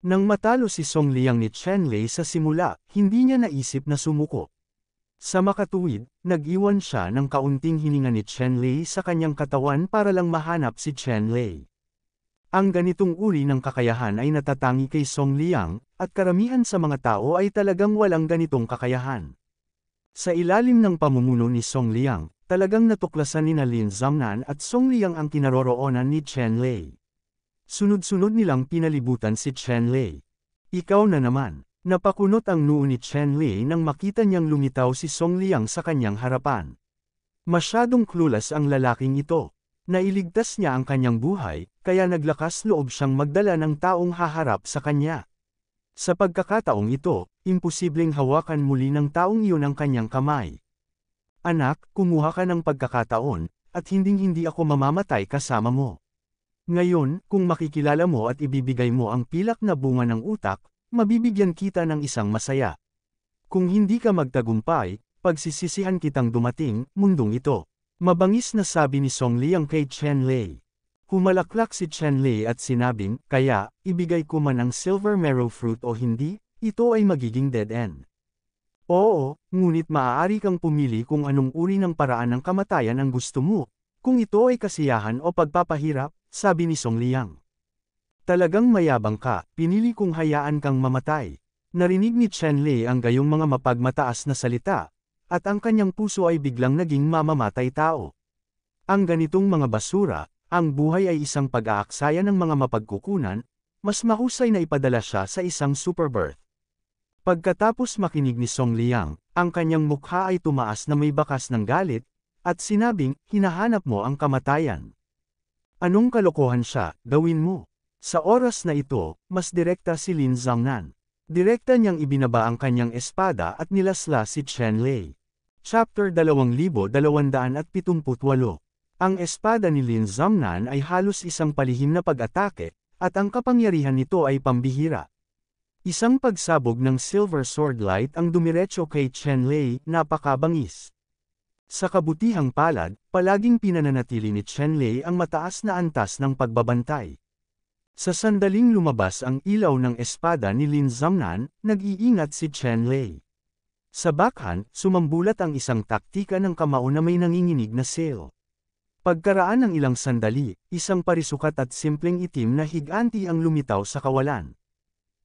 Nang matalo si Song Liang ni Chen Lei sa simula, hindi niya naisip na sumuko. Sa makatuwid, nag-iwan siya ng kaunting hininga ni Chen Lei sa kanyang katawan para lang mahanap si Chen Lei. Ang ganitong uri ng kakayahan ay natatangi kay Song Liang, at karamihan sa mga tao ay talagang walang ganitong kakayahan. Sa ilalim ng pamumuno ni Song Liang, talagang natuklasan ni Lin Zamnan at Song Liang ang kinaroroonan ni Chen Lei. Sunod-sunod nilang pinalibutan si Chen Lei. Ikaw na naman. Napakunot ang noo ni Chen Lei nang makita niyang lumitaw si Song Liang sa kanyang harapan. Masyadong clueless ang lalaking ito. Nailigtas niya ang kanyang buhay, kaya naglakas loob siyang magdala ng taong haharap sa kanya. Sa pagkakataong ito, imposibleng hawakan muli ng taong iyon ang kanyang kamay. Anak, kumuha ka ng pagkakataon, at hinding-hindi ako mamamatay kasama mo. Ngayon, kung makikilala mo at ibibigay mo ang pilak na bunga ng utak, mabibigyan kita ng isang masaya. Kung hindi ka magtagumpay, pagsisisihan kitang dumating, mundong ito. Mabangis na sabi ni Song Liang kay Chen Lei. Humalaklak si Chen Lei at sinabing, kaya, ibigay ko man ang silver marrow fruit o hindi, ito ay magiging dead end. Oo, ngunit maaari kang pumili kung anong uri ng paraan ng kamatayan ang gusto mo. Kung ito ay kasiyahan o pagpapahirap, sabi ni Song Liang. Talagang mayabang ka, pinili kong hayaan kang mamatay. Narinig ni Chen Lei ang gayong mga mapagmataas na salita, at ang kanyang puso ay biglang naging mamamatay tao. Ang ganitong mga basura, ang buhay ay isang pag-aaksaya ng mga mapagkukunan, mas mahusay na ipadala siya sa isang superbirth. Pagkatapos makinig ni Song Liang, ang kanyang mukha ay tumaas na may bakas ng galit, at sinabing, hinahanap mo ang kamatayan. Anong kalokohan siya, gawin mo? Sa oras na ito, mas direkta si Lin Zamnan. Direkta niyang ibinaba ang kanyang espada at nilasla si Chen Lei. Chapter 2278. Ang espada ni Lin Zamnan ay halos isang palihim na pag-atake, at ang kapangyarihan nito ay pambihira. Isang pagsabog ng Silver Sword Light ang dumiretso kay Chen Lei, napakabangis. Sa kabutihang palad, palaging pinananatili ni Chen Lei ang mataas na antas ng pagbabantay. Sa sandaling lumabas ang ilaw ng espada ni Lin Zamnan, nag-iingat si Chen Lei. Sa backhand, sumambulat ang isang taktika ng kamao na may nanginginig na sail. Pagkaraan ng ilang sandali, isang parisukat at simpleng itim na higanti ang lumitaw sa kawalan.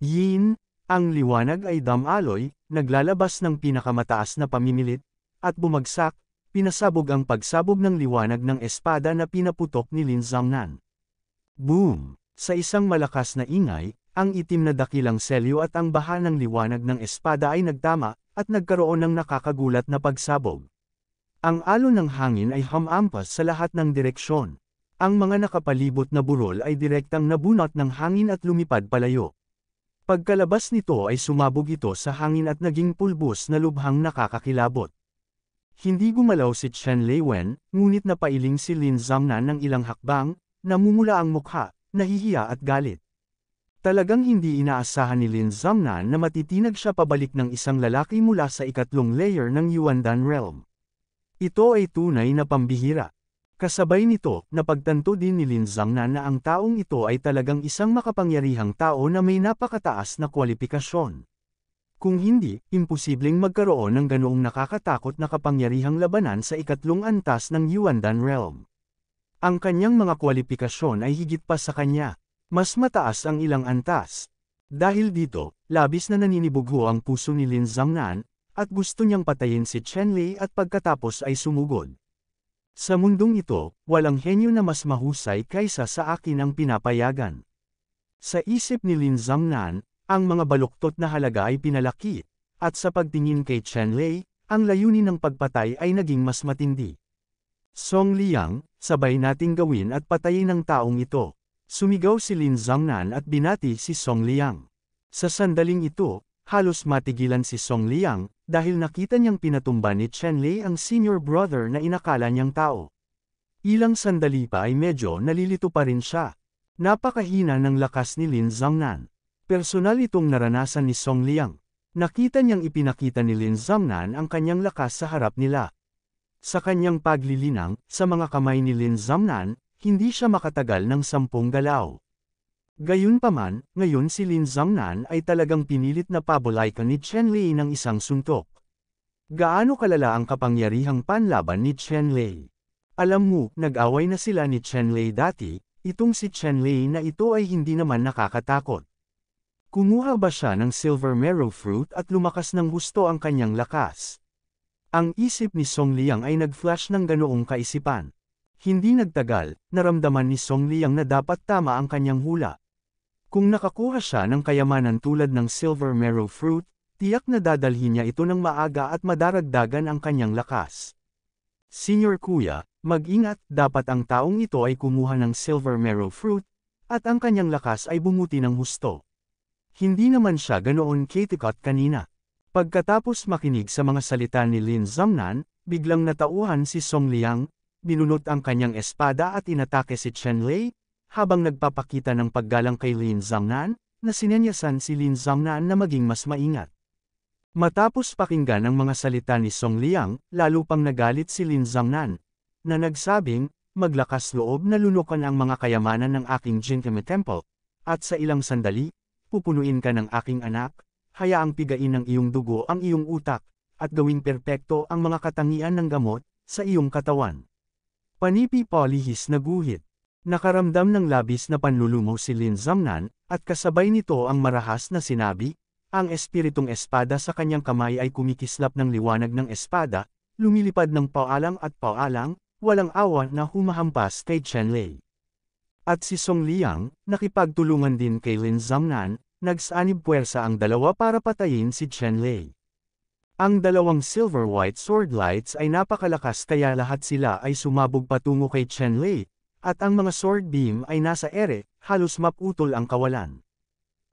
Yin, ang liwanag ay damaloy, naglalabas ng pinakamataas na pamimilit, at bumagsak, pinasabog ang pagsabog ng liwanag ng espada na pinaputok ni Lin Zamnan. Boom! Sa isang malakas na ingay, ang itim na dakilang selyo at ang baha ng liwanag ng espada ay nagtama, at nagkaroon ng nakakagulat na pagsabog. Ang alon ng hangin ay humampas sa lahat ng direksyon. Ang mga nakapalibot na burol ay direktang nabunot ng hangin at lumipad palayo. Pagkalabas nito ay sumabog ito sa hangin at naging pulbos na lubhang nakakakilabot. Hindi gumalaw si Chen Lei Wen, ngunit napailing si Lin Zamnan ng ilang hakbang, namumula ang mukha, nahihiya at galit. Talagang hindi inaasahan ni Lin Zamnan na matitinag siya pabalik ng isang lalaki mula sa ikatlong layer ng Yuandan Realm. Ito ay tunay na pambihira. Kasabay nito, napagtanto din ni Lin Zamnan na ang taong ito ay talagang isang makapangyarihang tao na may napakataas na kwalifikasyon. Kung hindi, imposibleng magkaroon ng ganoong nakakatakot na kapangyarihang labanan sa ikatlong antas ng Yuandan Realm. Ang kanyang mga kwalipikasyon ay higit pa sa kanya. Mas mataas ang ilang antas. Dahil dito, labis na naninibugho ang puso ni Lin Zhangnan, at gusto niyang patayin si Chen Lei at pagkatapos ay sumugod. Sa mundong ito, walang henyo na mas mahusay kaysa sa akin ang pinapayagan. Sa isip ni Lin Zhangnan, ang mga baluktot na halaga ay pinalaki, at sa pagtingin kay Chen Lei, ang layunin ng pagpatay ay naging mas matindi. Song Liang, sabay nating gawin at patayin ang taong ito. Sumigaw si Lin Zhangnan at binati si Song Liang. Sa sandaling ito, halos matigilan si Song Liang, dahil nakita niyang pinatumba ni Chen Lei ang senior brother na inakala niyang tao. Ilang sandali pa ay medyo nalilito pa rin siya. Napakahina ng lakas ni Lin Zhangnan. Personal itong naranasan ni Song Liang. Nakita niyang ipinakita ni Lin Zhangnan ang kanyang lakas sa harap nila. Sa kanyang paglilinang, sa mga kamay ni Lin Zhangnan, hindi siya makatagal ng 10 galaw. Gayunpaman, ngayon si Lin Zhangnan ay talagang pinilit na pabolaykan ni Chen Lei ng isang suntok. Gaano kalala ang kapangyarihang panlaban ni Chen Lei? Alam mo, nag-away na sila ni Chen Lei dati, itong si Chen Lei na ito ay hindi naman nakakatakot. Kumuha ba siya ng silver marrow fruit at lumakas ng husto ang kanyang lakas? Ang isip ni Song Liang ay nag-flash ng ganoong kaisipan. Hindi nagtagal, naramdaman ni Song Liang na dapat tama ang kanyang hula. Kung nakakuha siya ng kayamanan tulad ng silver marrow fruit, tiyak na dadalhin niya ito ng maaga at madaragdagan ang kanyang lakas. Senior Kuya, mag-ingat, dapat ang taong ito ay kumuha ng silver marrow fruit, at ang kanyang lakas ay bumuti ng husto. Hindi naman siya ganoon katikot kanina. Pagkatapos makinig sa mga salita ni Lin Zhangnan, biglang natauhan si Song Liang, binunot ang kanyang espada at inatake si Chen Lei, habang nagpapakita ng paggalang kay Lin Zhangnan, na sinenyasan si Lin Zhangnan na maging mas maingat. Matapos pakinggan ang mga salita ni Song Liang, lalo pang nagalit si Lin Zhangnan, na nagsabing, maglakas loob na lunukan ang mga kayamanan ng aking Jinkame Temple, at sa ilang sandali, pupunuin ka ng aking anak, hayaang pigain ng iyong dugo ang iyong utak, at gawing perpekto ang mga katangian ng gamot, sa iyong katawan. Panipi-polihis na guhit. Nakaramdam ng labis na panlulumo si Lin Zhangnan, at kasabay nito ang marahas na sinabi, ang espiritong espada sa kanyang kamay ay kumikislap ng liwanag ng espada, lumilipad ng paalang at paalang, walang awa na humahampas kay Chen Lei. At si Song Liang, nakipagtulungan din kay Lin Zhangnan, nagsanib puwersa ang dalawa para patayin si Chen Lei. Ang dalawang silver white sword lights ay napakalakas kaya lahat sila ay sumabog patungo kay Chen Lei, at ang mga sword beam ay nasa ere, halos maputol ang kawalan.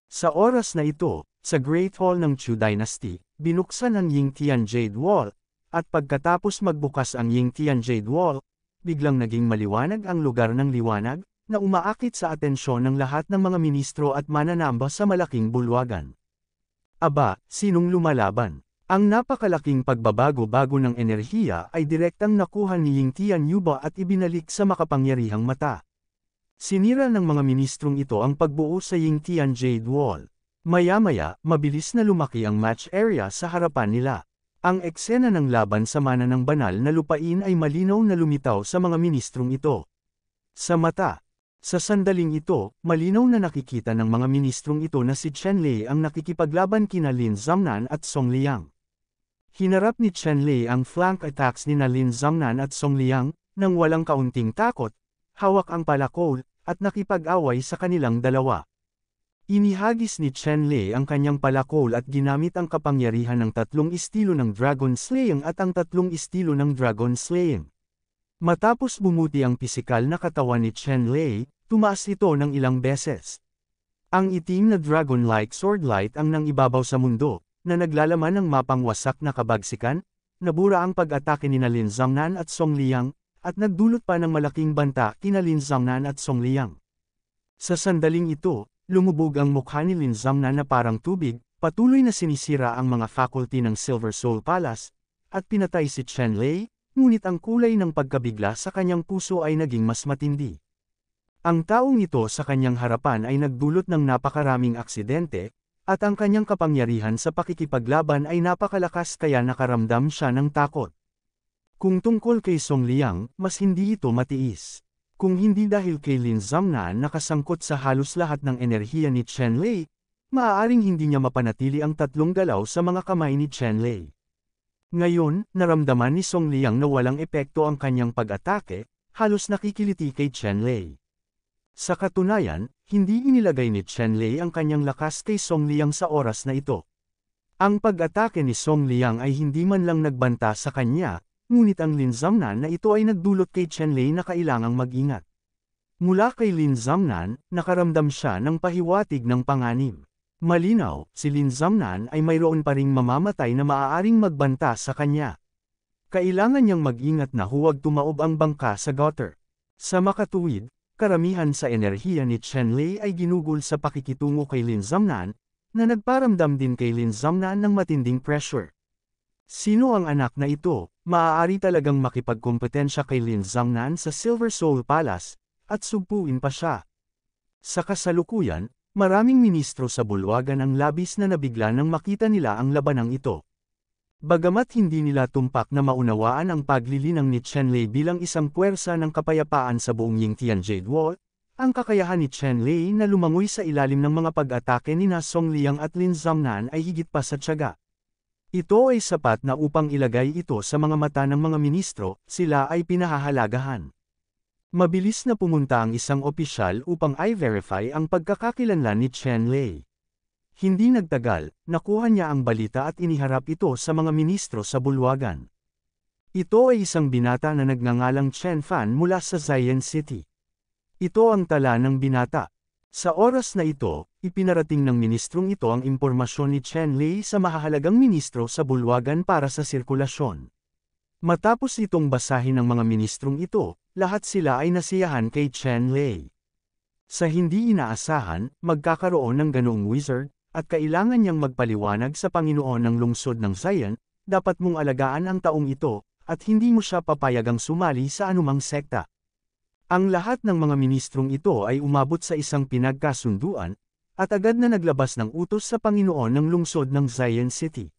Sa oras na ito, sa Great Hall ng Chu Dynasty, binuksan ang Yingtian Jade Wall, at pagkatapos magbukas ang Yingtian Jade Wall, biglang naging maliwanag ang lugar ng liwanag, na umaakit sa atensyon ng lahat ng mga ministro at mananamba sa malaking bulwagan. Aba, sinong lumalaban? Ang napakalaking pagbabago-bago ng enerhiya ay direktang nakuha ni Yingtian Yuba at ibinalik sa makapangyarihang mata. Sinira ng mga ministrong ito ang pagbuo sa Yingtian Jade Wall. Maya-maya, mabilis na lumaki ang match area sa harapan nila. Ang eksena ng laban sa mana ng banal na lupain ay malinaw na lumitaw sa mga ministrong ito. Sa mata. Sa sandaling ito, malinaw na nakikita ng mga ministrong ito na si Chen Lei ang nakikipaglaban kina Lin Zhangnan at Song Liang. Hinarap ni Chen Lei ang flank attacks ni Lin Zhangnan at Song Liang, nang walang kaunting takot, hawak ang palakol, at nakipag-away sa kanilang dalawa. Inihagis ni Chen Lei ang kanyang palakol at ginamit ang kapangyarihan ng 3 estilo ng Dragon Slaying at ang 3 estilo ng Dragon Slaying. Matapos bumuti ang pisikal na katawan ni Chen Lei, tumaas ito ng ilang beses. Ang itim na dragon-like sword light ang nangibabaw sa mundo, na naglalaman ng mapang wasak na kabagsikan, nabura ang pag-atake ni Lin Zhangnan at Song Liang, at nagdulot pa ng malaking banta kina Lin Zhangnan at Song Liang. Sa sandaling ito, lumubog ang mukha ni Lin Zhangnan na parang tubig, patuloy na sinisira ang mga faculty ng Silver Soul Palace, at pinatay si Chen Lei, ngunit ang kulay ng pagkabigla sa kanyang puso ay naging mas matindi. Ang taong ito sa kanyang harapan ay nagdulot ng napakaraming aksidente, at ang kanyang kapangyarihan sa pakikipaglaban ay napakalakas kaya nakaramdam siya ng takot. Kung tungkol kay Song Liang, mas hindi ito matiis. Kung hindi dahil kay Lin Zhangnan nakasangkot sa halos lahat ng enerhiya ni Chen Lei, maaaring hindi niya mapanatili ang tatlong galaw sa mga kamay ni Chen Lei. Ngayon, naramdaman ni Song Liang na walang epekto ang kanyang pag-atake, halos nakikiliti kay Chen Lei. Sa katunayan, hindi inilagay ni Chen Lei ang kanyang lakas kay Song Liang sa oras na ito. Ang pag-atake ni Song Liang ay hindi man lang nagbanta sa kanya, ngunit ang Lin Zhangnan na ito ay nagdulot kay Chen Lei na kailangang mag-ingat. Mula kay Lin Zhangnan, nakaramdam siya ng pahiwatig ng panganib. Malinaw, si Lin Zhangnan ay mayroon pa ring mamamatay na maaaring magbanta sa kanya. Kailangan niyang mag-ingat na huwag tumaob ang bangka sa gutter. Sa makatuwid, karamihan sa enerhiya ni Chen Lei ay ginugol sa pakikitungo kay Lin Zhangnan, na nagparamdam din kay Lin Zhangnan ng matinding pressure. Sino ang anak na ito? Maaari talagang makipagkompetensya kay Lin Zhangnan sa Silver Soul Palace, at sugpuin pa siya. Sa kasalukuyan, maraming ministro sa bulwagan ang labis na nabigla nang makita nila ang labanang ito. Bagamat hindi nila tumpak na maunawaan ang paglilinang ni Chen Lei bilang isang puwersa ng kapayapaan sa buong Yingtian Jade Wall, ang kakayahan ni Chen Lei na lumangoy sa ilalim ng mga pag-atake ni Song Liang at Lin Zhangnan ay higit pa sa tiyaga. Ito ay sapat na upang ilagay ito sa mga mata ng mga ministro, sila ay pinahahalagahan. Mabilis na pumunta ang isang opisyal upang i-verify ang pagkakakilanlan ni Chen Lei. Hindi nagtagal, nakuha niya ang balita at iniharap ito sa mga ministro sa bulwagan. Ito ay isang binata na nagngangalang Chen Fan mula sa Zion City. Ito ang tala ng binata. Sa oras na ito, ipinarating ng ministrong ito ang impormasyon ni Chen Lei sa mahahalagang ministro sa bulwagan para sa sirkulasyon. Matapos itong basahin ng mga ministrong ito, lahat sila ay nasiyahan kay Chen Lei. Sa hindi inaasahan, magkakaroon ng ganoong wizard, at kailangan niyang magpaliwanag sa Panginoon ng lungsod ng Zion, dapat mong alagaan ang taong ito, at hindi mo siya papayagang sumali sa anumang sekta. Ang lahat ng mga ministrong ito ay umabot sa isang pinagkasunduan, at agad na naglabas ng utos sa Panginoon ng lungsod ng Zion City.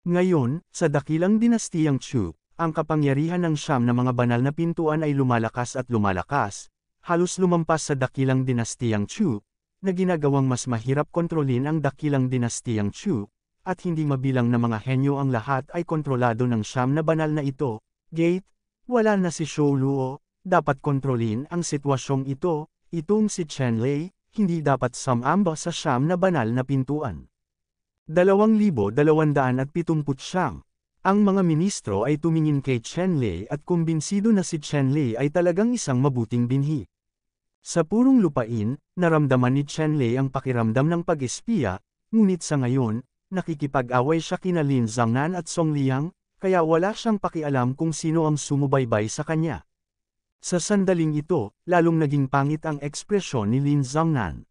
Ngayon, sa dakilang dinastiyang Chu, ang kapangyarihan ng siyam na mga banal na pintuan ay lumalakas at lumalakas, halos lumampas sa dakilang dinastiyang Chu, na ginagawang mas mahirap kontrolin ang dakilang dinastiyang Chu, at hindi mabilang na mga henyo ang lahat ay kontrolado ng siyam na banal na ito. Gate, wala na si Shou Luo, dapat kontrolin ang sitwasyong ito, itong si Chen Lei, hindi dapat sumamba sa siyam na banal na pintuan. 2279. Ang mga ministro ay tumingin kay Chen Lei at kumbinsido na si Chen Lei ay talagang isang mabuting binhi. Sa purong lupain, naramdaman ni Chen Lei ang pakiramdam ng pag-espiya, ngunit sa ngayon, nakikipag-away siya kina Lin Zhangnan at Song Liang, kaya wala siyang pakialam kung sino ang sumubaybay sa kanya. Sa sandaling ito, lalong naging pangit ang ekspresyon ni Lin Zhangnan.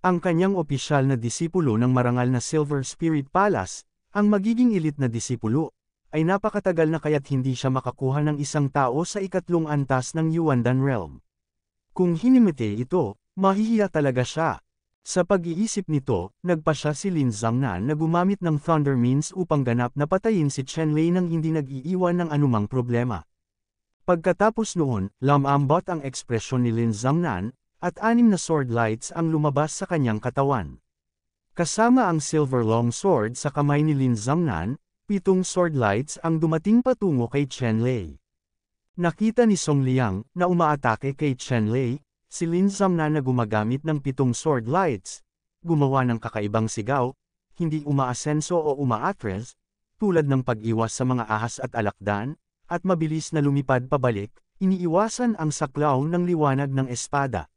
Ang kanyang opisyal na disipulo ng marangal na Silver Spirit Palace, ang magiging elite na disipulo, ay napakatagal na kaya't hindi siya makakuha ng isang tao sa ikatlong antas ng Yuandan Realm. Kung hinimite ito, mahihiya talaga siya. Sa pag-iisip nito, nagpasya si Lin Zhangnan na gumamit ng Thunder Means upang ganap na patayin si Chen Lei nang hindi nag-iiwan ng anumang problema. Pagkatapos noon, lumambot ang ekspresyon ni Lin Zhangnan, at 6 na sword lights ang lumabas sa kanyang katawan. Kasama ang silver long sword sa kamay ni Lin Zhangnan, 7 sword lights ang dumating patungo kay Chen Lei. Nakita ni Song Liang na umaatake kay Chen Lei, si Lin Zhangnan na gumagamit ng 7 sword lights, gumawa ng kakaibang sigaw, hindi umaasenso o umaatres, tulad ng pag-iwas sa mga ahas at alakdan, at mabilis na lumipad pabalik, iniiwasan ang saklaw ng liwanag ng espada.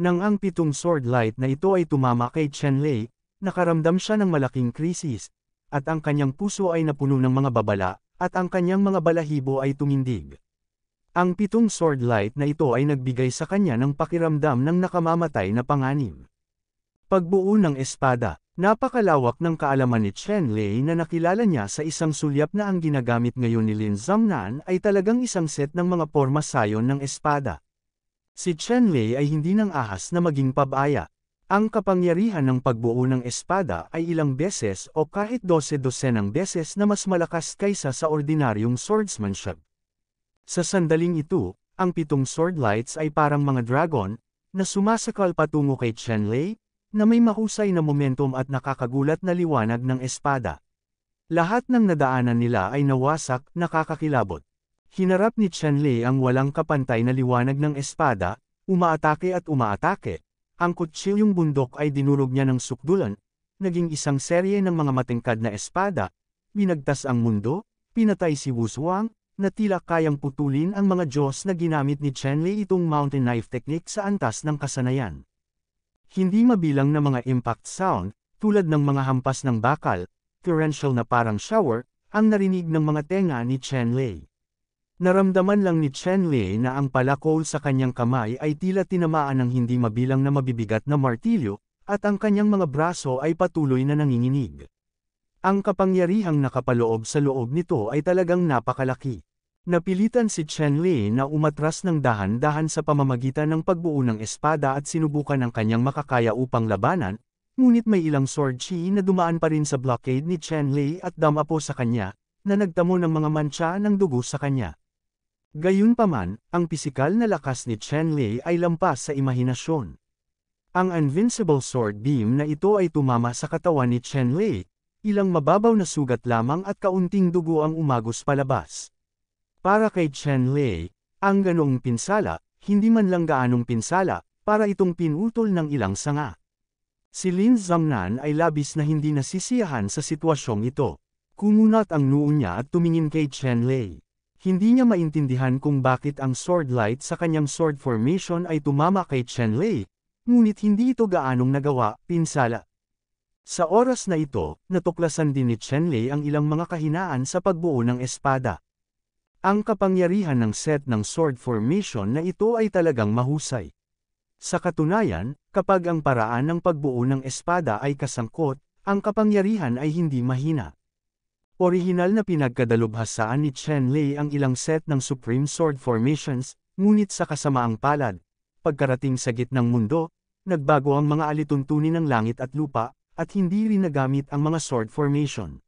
Nang ang 7 sword light na ito ay tumama kay Chen Lei, nakaramdam siya ng malaking krisis, at ang kanyang puso ay napuno ng mga babala, at ang kanyang mga balahibo ay tumindig. Ang 7 sword light na ito ay nagbigay sa kanya ng pakiramdam ng nakamamatay na panganib. Pagbuo ng espada, napakalawak ng kaalaman ni Chen Lei na nakilala niya sa isang sulyap na ang ginagamit ngayon ni Lin Zhangnan ay talagang isang set ng mga porma sayon ng espada. Si Chen Lei ay hindi nang ahas na maging pabaya. Ang kapangyarihan ng pagbuo ng espada ay ilang beses o kahit 12-dosenang beses na mas malakas kaysa sa ordinaryong swordsmanship. Sa sandaling ito, ang 7 sword lights ay parang mga dragon, na sumasakal patungo kay Chenlei, na may mahusay na momentum at nakakagulat na liwanag ng espada. Lahat ng nadaanan nila ay nawasak, nakakakilabot. Hinarap ni Chenlei ang walang kapantay na liwanag ng espada, umaatake at umaatake. Ang kutsilyong bundok ay dinurog niya ng sukdulan, naging isang serye ng mga matingkad na espada, binagtas ang mundo, pinatay si Wu Zuang, na tila kayang putulin ang mga Diyos na ginamit ni Chenlei itong mountain knife technique sa antas ng kasanayan. Hindi mabilang na mga impact sound, tulad ng mga hampas ng bakal, torrential na parang shower, ang narinig ng mga tenga ni Chenlei. Naramdaman lang ni Chenlei na ang palakol sa kanyang kamay ay tila tinamaan ng hindi mabilang na mabibigat na martilyo, at ang kanyang mga braso ay patuloy na nanginginig. Ang kapangyarihang nakapaloob sa loob nito ay talagang napakalaki. Napilitan si Chenlei na umatras ng dahan-dahan sa pamamagitan ng pagbuo ng espada at sinubukan ang kanyang makakaya upang labanan, ngunit may ilang sword chi na dumaan pa rin sa blockade ni Chenlei at damapo sa kanya, na nagtamo ng mga mantsa ng dugo sa kanya. Gayunpaman, ang pisikal na lakas ni Chenlei ay lampas sa imahinasyon. Ang invincible sword beam na ito ay tumama sa katawan ni Chenlei, ilang mababaw na sugat lamang at kaunting dugo ang umagos palabas. Para kay Chenlei, ang ganoong pinsala, hindi man lang gaanong pinsala, para itong pinutol ng ilang sanga. Si Lin Zhangnan ay labis na hindi nasisiyahan sa sitwasyong ito. Kumunat ang noo niya at tumingin kay Chenlei. Hindi niya maintindihan kung bakit ang sword light sa kanyang sword formation ay tumama kay Chenlei, ngunit hindi ito gaanong nagawa, pinsala. Sa oras na ito, natuklasan din ni Chenlei ang ilang mga kahinaan sa pagbuo ng espada. Ang kapangyarihan ng set ng sword formation na ito ay talagang mahusay. Sa katunayan, kapag ang paraan ng pagbuo ng espada ay kasangkot, ang kapangyarihan ay hindi mahina. Orihinal na pinagkadalubhasaan ni Chenlei ang ilang set ng Supreme Sword Formations, ngunit sa kasamaang palad, pagkarating sa gitnang mundo, nagbago ang mga alituntunin ng langit at lupa, at hindi rin nagamit ang mga sword formation.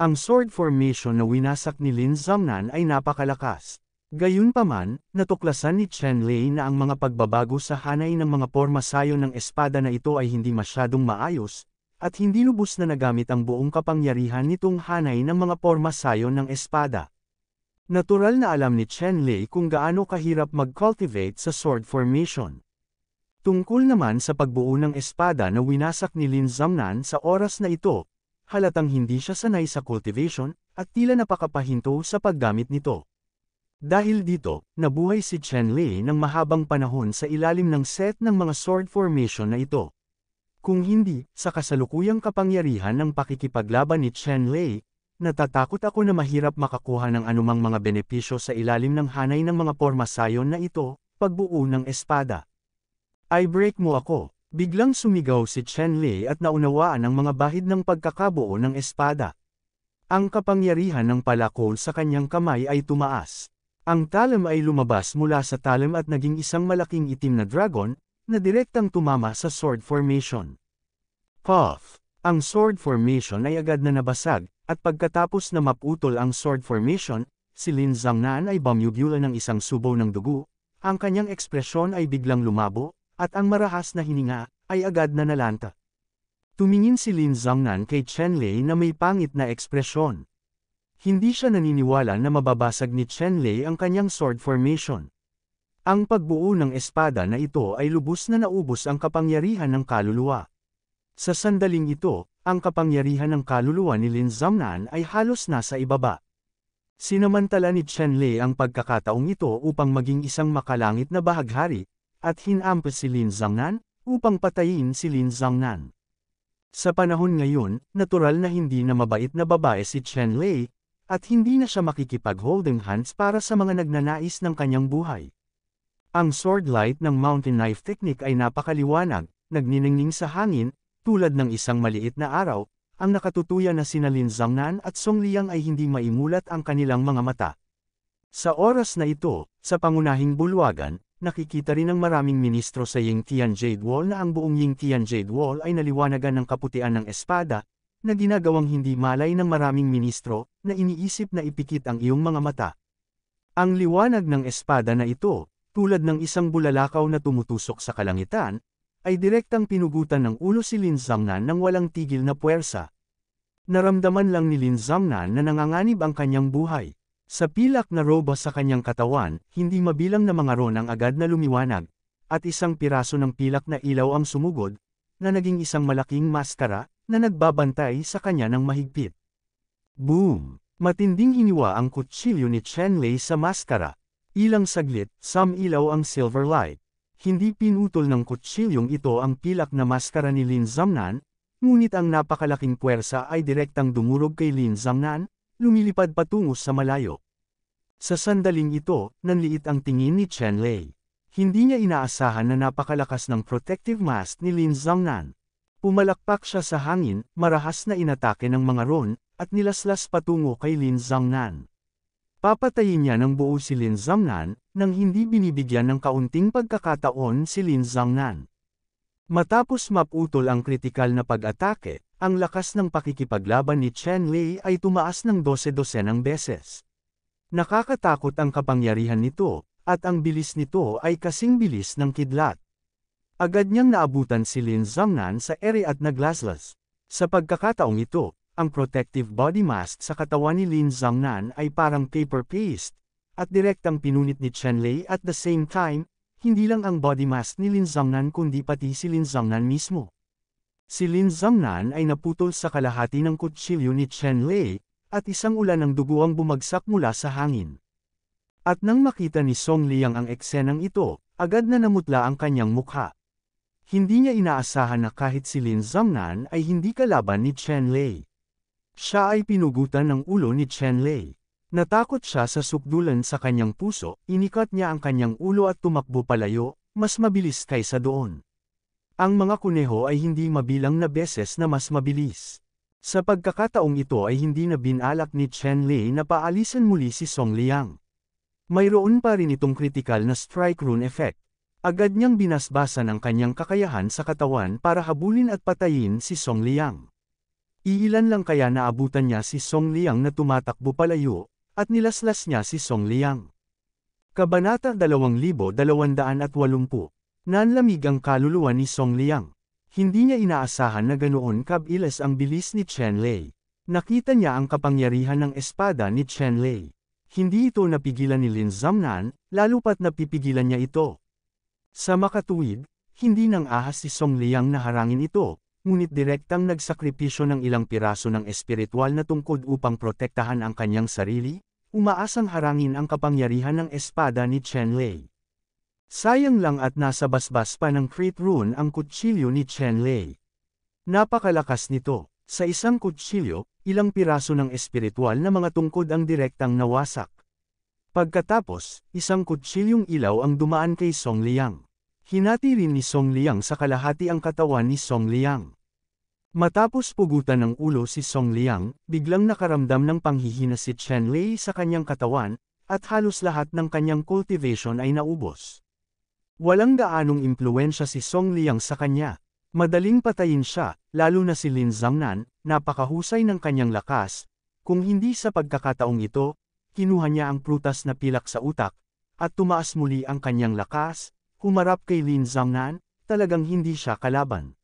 Ang sword formation na winasak ni Lin Zhangnan ay napakalakas. Gayunpaman, natuklasan ni Chenlei na ang mga pagbabago sa hanay ng mga porma sayon ng espada na ito ay hindi masyadong maayos, at hindi lubos na nagamit ang buong kapangyarihan nitong hanay ng mga porma sayon ng espada. Natural na alam ni Chenlei kung gaano kahirap mag-cultivate sa sword formation. Tungkol naman sa pagbuo ng espada na winasak ni Lin Zhangnan sa oras na ito, halatang hindi siya sanay sa cultivation, at tila napakapahinto sa paggamit nito. Dahil dito, nabuhay si Chenlei ng mahabang panahon sa ilalim ng set ng mga sword formation na ito. Kung hindi, sa kasalukuyang kapangyarihan ng pakikipaglaban ni Chenlei, natatakot ako na mahirap makakuha ng anumang mga benepisyo sa ilalim ng hanay ng mga porma sayon na ito, pagbuo ng espada. I-break mo ako. Biglang sumigaw si Chenlei at naunawaan ang mga bahid ng pagkakabuo ng espada. Ang kapangyarihan ng palakol sa kanyang kamay ay tumaas. Ang talem ay lumabas mula sa talem at naging isang malaking itim na dragon, na direktang tumama sa sword formation. Puff! Ang sword formation ay agad na nabasag, at pagkatapos na maputol ang sword formation, si Lin Zhangnan ay bumubula ng isang subaw ng dugo, ang kanyang ekspresyon ay biglang lumabo, at ang marahas na hininga, ay agad na nalanta. Tumingin si Lin Zhangnan kay Chenlei na may pangit na ekspresyon. Hindi siya naniniwala na mababasag ni Chenlei ang kanyang sword formation. Ang pagbuo ng espada na ito ay lubos na naubos ang kapangyarihan ng kaluluwa. Sa sandaling ito, ang kapangyarihan ng kaluluwa ni Lin Zhangnan ay halos nasa ibaba. Sinamantala ni Chenlei ang pagkakataong ito upang maging isang makalangit na bahaghari, at hinampas si Lin Zhangnan, upang patayin si Lin Zhangnan. Sa panahon ngayon, natural na hindi na mabait na babae si Chenlei, at hindi na siya makikipag-holding hands para sa mga nagnanais ng kanyang buhay. Ang sword light ng mountain knife technique ay napakaliwanag, nagniningning sa hangin, tulad ng isang maliit na araw, ang nakatutuyan na sina Lin Zhangnan at Song Liang ay hindi maimulat ang kanilang mga mata. Sa oras na ito, sa pangunahing bulwagan, nakikita rin ng maraming ministro sa Yingtian Jade Wall na ang buong Yingtian Jade Wall ay naliwanagan ng kaputian ng espada, na ginagawang hindi malay ng maraming ministro, na iniisip na ipikit ang iyong mga mata. Ang liwanag ng espada na ito, tulad ng isang bulalakaw na tumutusok sa kalangitan, ay direktang pinugutan ng ulo si Lin Zangnan ng walang tigil na puwersa. Naramdaman lang ni Lin Zangnan na nanganganib ang kanyang buhay. Sa pilak na roba sa kanyang katawan, hindi mabilang na mga ron ang agad na lumiwanag, at isang piraso ng pilak na ilaw ang sumugod, na naging isang malaking maskara, na nagbabantay sa kanya ng mahigpit. Boom! Matinding hiniwa ang kutsilyo ni Chen Lei sa maskara. Ilang saglit, sumilaw ang silver light. Hindi pinutol ng kutsilyong ito ang pilak na maskara ni Lin Zangnan, ngunit ang napakalaking puwersa ay direktang dumurog kay Lin Zangnan, lumilipad patungo sa malayo. Sa sandaling ito, nanliit ang tingin ni Chen Lei. Hindi niya inaasahan na napakalakas ng protective mask ni Lin Zangnan. Pumalakpak siya sa hangin, marahas na inatake ng mga ron, at nilaslas patungo kay Lin Zangnan. Papatayin niya ng buo si Lin Zangnan, nang hindi binibigyan ng kaunting pagkakataon si Lin Zangnan. Matapos maputol ang kritikal na pag-atake, ang lakas ng pakikipaglaban ni Chen Lei ay tumaas ng 12-dosenang beses. Nakakatakot ang kapangyarihan nito, at ang bilis nito ay kasing bilis ng kidlat. Agad niyang naabutan si Lin Zangnan sa ere at naglaslas. Sa pagkakataong ito, ang protective body mask sa katawan ni Lin Zangnan ay parang paper paste, at direktang pinunit ni Chen Lei at the same time, hindi lang ang body mask ni Lin Zangnan kundi pati si Lin Zangnan mismo. Si Lin Zangnan ay naputol sa kalahati ng kutsilyo ni Chen Lei, at isang ulan ng dugo ang bumagsak mula sa hangin. At nang makita ni Song Liang ang eksenang ito, agad na namutla ang kanyang mukha. Hindi niya inaasahan na kahit si Lin Zangnan ay hindi kalaban ni Chen Lei. Siya ay pinugutan ng ulo ni Chen Lei. Natakot siya sa sukdulan sa kanyang puso, inikat niya ang kanyang ulo at tumakbo palayo, mas mabilis kaysa doon. Ang mga kuneho ay hindi mabilang na beses na mas mabilis. Sa pagkakataong ito ay hindi na binalak ni Chen Lei na paalisan muli si Song Liang. Mayroon pa rin itong kritikal na strike rune effect. Agad niyang binasbasan ang kanyang kakayahan sa katawan para habulin at patayin si Song Liang. Iilan lang kaya naabutan niya si Song Liang na tumatakbo palayo, at nilaslas niya si Song Liang. Kabanata 2280. Nanlamig ang kaluluwa ni Song Liang. Hindi niya inaasahan na ganoon kabilis ang bilis ni Chen Lei. Nakita niya ang kapangyarihan ng espada ni Chen Lei. Hindi ito napigilan ni Lin Zangnan, lalo pat napipigilan niya ito. Sa makatuwid, hindi nang ahas si Song Liang na harangin ito, ngunit direktang nagsakripisyo ng ilang piraso ng espiritual na tungkod upang protektahan ang kanyang sarili, umaasang harangin ang kapangyarihan ng espada ni Chen Lei. Sayang lang at nasa basbas pa ng crit rune ang kutsilyo ni Chen Lei. Napakalakas nito. Sa isang kutsilyo, ilang piraso ng espiritual na mga tungkod ang direktang nawasak. Pagkatapos, isang kutsilyong ilaw ang dumaan kay Song Liang. Hinati rin ni Song Liang sa kalahati ang katawan ni Song Liang. Matapos pugutan ng ulo si Song Liang, biglang nakaramdam ng panghihina si Chen Lei sa kanyang katawan, at halos lahat ng kanyang cultivation ay naubos. Walang gaanong impluwensya si Song Liang sa kanya. Madaling patayin siya, lalo na si Lin Zangnan, napakahusay ng kanyang lakas. Kung hindi sa pagkakataong ito, kinuha niya ang prutas na pilak sa utak, at tumaas muli ang kanyang lakas. Humarap kay Lin Zangnan, talagang hindi siya kalaban.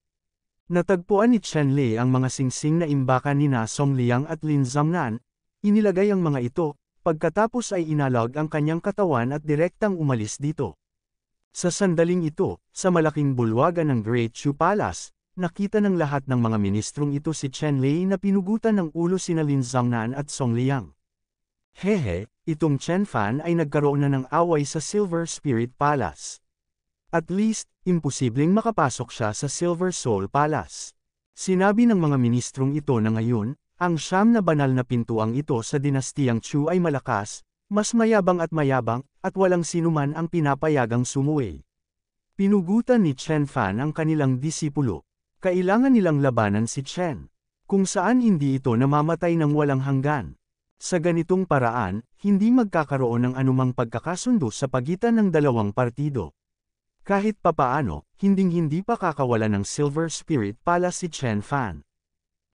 Natagpuan ni Chen Lei ang mga singsing na imbakan ni Song Liang at Lin Zangnan, inilagay ang mga ito, pagkatapos ay inalog ang kanyang katawan at direktang umalis dito. Sa sandaling ito, sa malaking bulwagan ng Great Chu Palace, nakita ng lahat ng mga ministrong ito si Chen Lei na pinugutan ng ulo sina Lin Zangnan at Song Liang. Hehe, itong Chen Fan ay nagkaroon na ng away sa Silver Spirit Palace. At least, imposibleng makapasok siya sa Silver Soul Palace. Sinabi ng mga ministrong ito na ngayon, ang siyam na banal na pintuang ito sa dinastiyang Chu ay malakas, mas mayabang at walang sinuman ang pinapayagang sumuway. Pinugutan ni Chen Fan ang kanilang disipulo. Kailangan nilang labanan si Chen. Kung saan hindi ito namamatay ng walang hanggan. Sa ganitong paraan, hindi magkakaroon ng anumang pagkakasundo sa pagitan ng dalawang partido. Kahit papaano, hinding-hindi pa kakawalan ng Silver Spirit Palace si Chen Fan.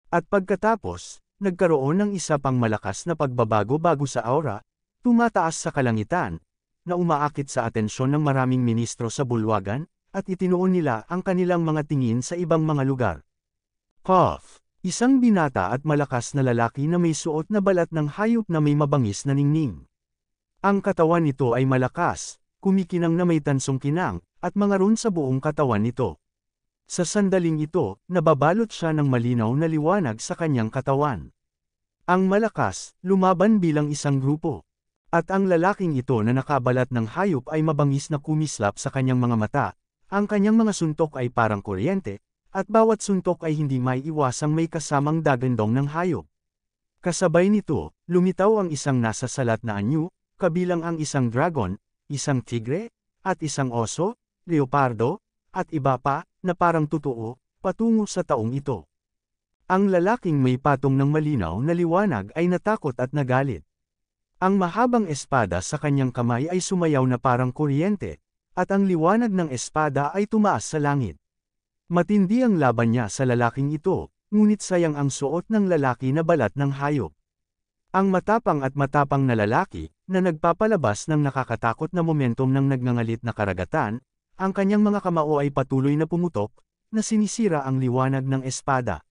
At pagkatapos, nagkaroon ng isa pang malakas na pagbabago sa aura, tumataas sa kalangitan, na umaakit sa atensyon ng maraming ministro sa bulwagan, at itinuon nila ang kanilang mga tingin sa ibang mga lugar. Cough! Isang binata at malakas na lalaki na may suot na balat ng hayop na may mabangis na ningning. Ang katawan nito ay malakas, kumikinang na may tansong kinang, at mangaron sa buong katawan nito. Sa sandaling ito, nababalot siya ng malinaw na liwanag sa kanyang katawan. Ang malakas, lumaban bilang isang grupo. At ang lalaking ito na nakabalat ng hayop ay mabangis na kumislap sa kanyang mga mata, ang kanyang mga suntok ay parang kuryente, at bawat suntok ay hindi may iwasang may kasamang dagandong ng hayop. Kasabay nito, lumitaw ang isang nasa salat na anyo, kabilang ang isang dragon, isang tigre, at isang oso, leopardo, at iba pa, na parang totoo, patungo sa taong ito. Ang lalaking may patong ng malinaw na liwanag ay natakot at nagalit. Ang mahabang espada sa kanyang kamay ay sumayaw na parang kuryente, at ang liwanag ng espada ay tumaas sa langit. Matindi ang laban niya sa lalaking ito, ngunit sayang ang suot ng lalaki na balat ng hayop. Ang matapang na lalaki, na nagpapalabas ng nakakatakot na momentum ng nagngangalit na karagatan, ang kanyang mga kamao ay patuloy na pumutok, na sinisira ang liwanag ng espada.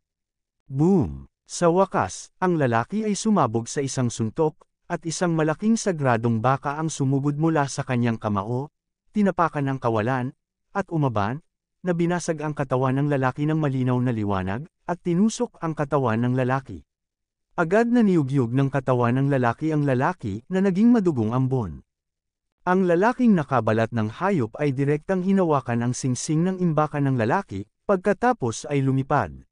Boom! Sa wakas, ang lalaki ay sumabog sa isang suntok, at isang malaking sagradong baka ang sumugod mula sa kanyang kamao, tinapakan ng kawalan, at umaban, na binasag ang katawan ng lalaki ng malinaw na liwanag, at tinusok ang katawan ng lalaki. Agad na niyugyug ng katawan ng lalaki ang lalaki na naging madugong ambon. Ang lalaking nakabalat ng hayop ay direktang hinawakan ang singsing ng imbakan ng lalaki, pagkatapos ay lumipad.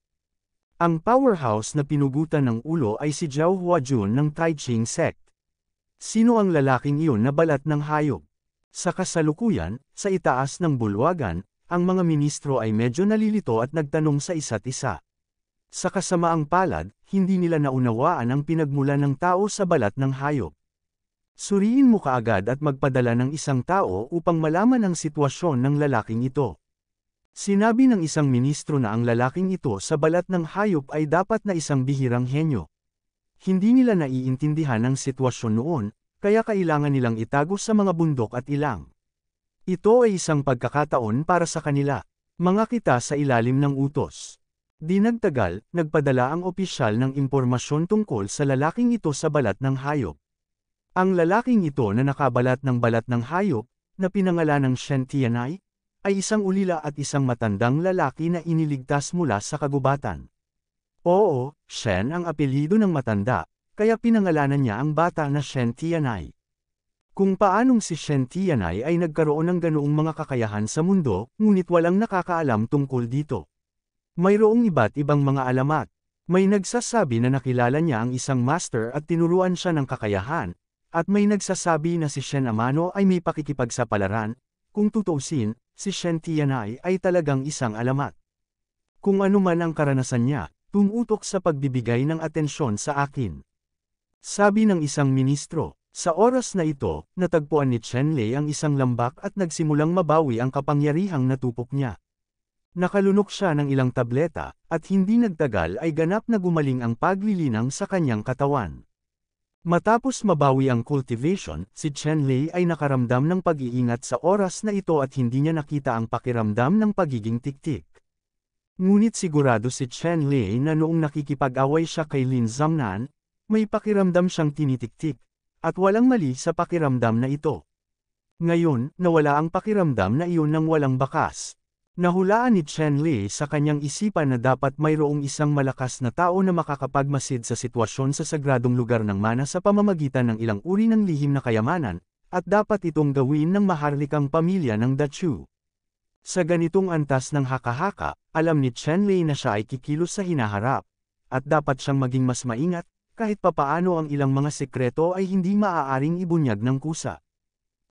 Ang powerhouse na pinugutan ng ulo ay si Zhao Huajun ng Tai Ching sect. Sino ang lalaking iyon na balat ng hayop? Sa kasalukuyan, sa itaas ng bulwagan, ang mga ministro ay medyo nalilito at nagtanong sa isa't isa. Sa kasamaang palad, hindi nila naunawaan ang pinagmulan ng tao sa balat ng hayop. Suriin mo kaagad at magpadala ng isang tao upang malaman ang sitwasyon ng lalaking ito. Sinabi ng isang ministro na ang lalaking ito sa balat ng hayop ay dapat na isang bihirang henyo. Hindi nila naiintindihan ang sitwasyon noon, kaya kailangan nilang itago sa mga bundok at ilang. Ito ay isang pagkakataon para sa kanila. Mga kita sa ilalim ng utos. Di nagtagal, nagpadala ang opisyal ng impormasyon tungkol sa lalaking ito sa balat ng hayop. Ang lalaking ito na nakabalat ng balat ng hayop, na pinangalan ng Shen Tianai, ay isang ulila at isang matandang lalaki na iniligtas mula sa kagubatan. Oo, Shen ang apelyido ng matanda, kaya pinangalanan niya ang bata na Shen Tianai. Kung paanong si Shen Tianai ay nagkaroon ng ganoong mga kakayahan sa mundo, ngunit walang nakakaalam tungkol dito. Mayroong iba't ibang mga alamat. May nagsasabi na nakilala niya ang isang master at tinuruan siya ng kakayahan, at may nagsasabi na si Shen Amano ay may pakikipagsapalaran. Kung tutuusin, si Shen Tianai ay talagang isang alamat. Kung ano man ang karanasan niya, tumutok sa pagbibigay ng atensyon sa akin. Sabi ng isang ministro. Sa oras na ito, natagpuan ni Chen Lei ang isang lambak at nagsimulang mabawi ang kapangyarihang natupok niya. Nakalunok siya ng ilang tableta, at hindi nagtagal ay ganap na gumaling ang paglilinang sa kanyang katawan. Matapos mabawi ang cultivation, si Chen Lei ay nakaramdam ng pag-iingat sa oras na ito at hindi niya nakita ang pakiramdam ng pagiging tiktik. Ngunit sigurado si Chen Lei na noong nakikipag-away siya kay Lin Zhangnan, may pakiramdam siyang tinitiktik. At walang mali sa pakiramdam na ito. Ngayon, nawala ang pakiramdam na iyon ng walang bakas. Nahulaan ni Chen Lei sa kanyang isipan na dapat mayroong isang malakas na tao na makakapagmasid sa sitwasyon sa sagradong lugar ng mana sa pamamagitan ng ilang uri ng lihim na kayamanan, at dapat itong gawin ng maharlikang pamilya ng Dachu. Sa ganitong antas ng haka-haka, alam ni Chen Lei na siya ay kikilos sa hinaharap, at dapat siyang maging mas maingat, kahit papaano ang ilang mga sekreto ay hindi maaaring ibunyag ng kusa.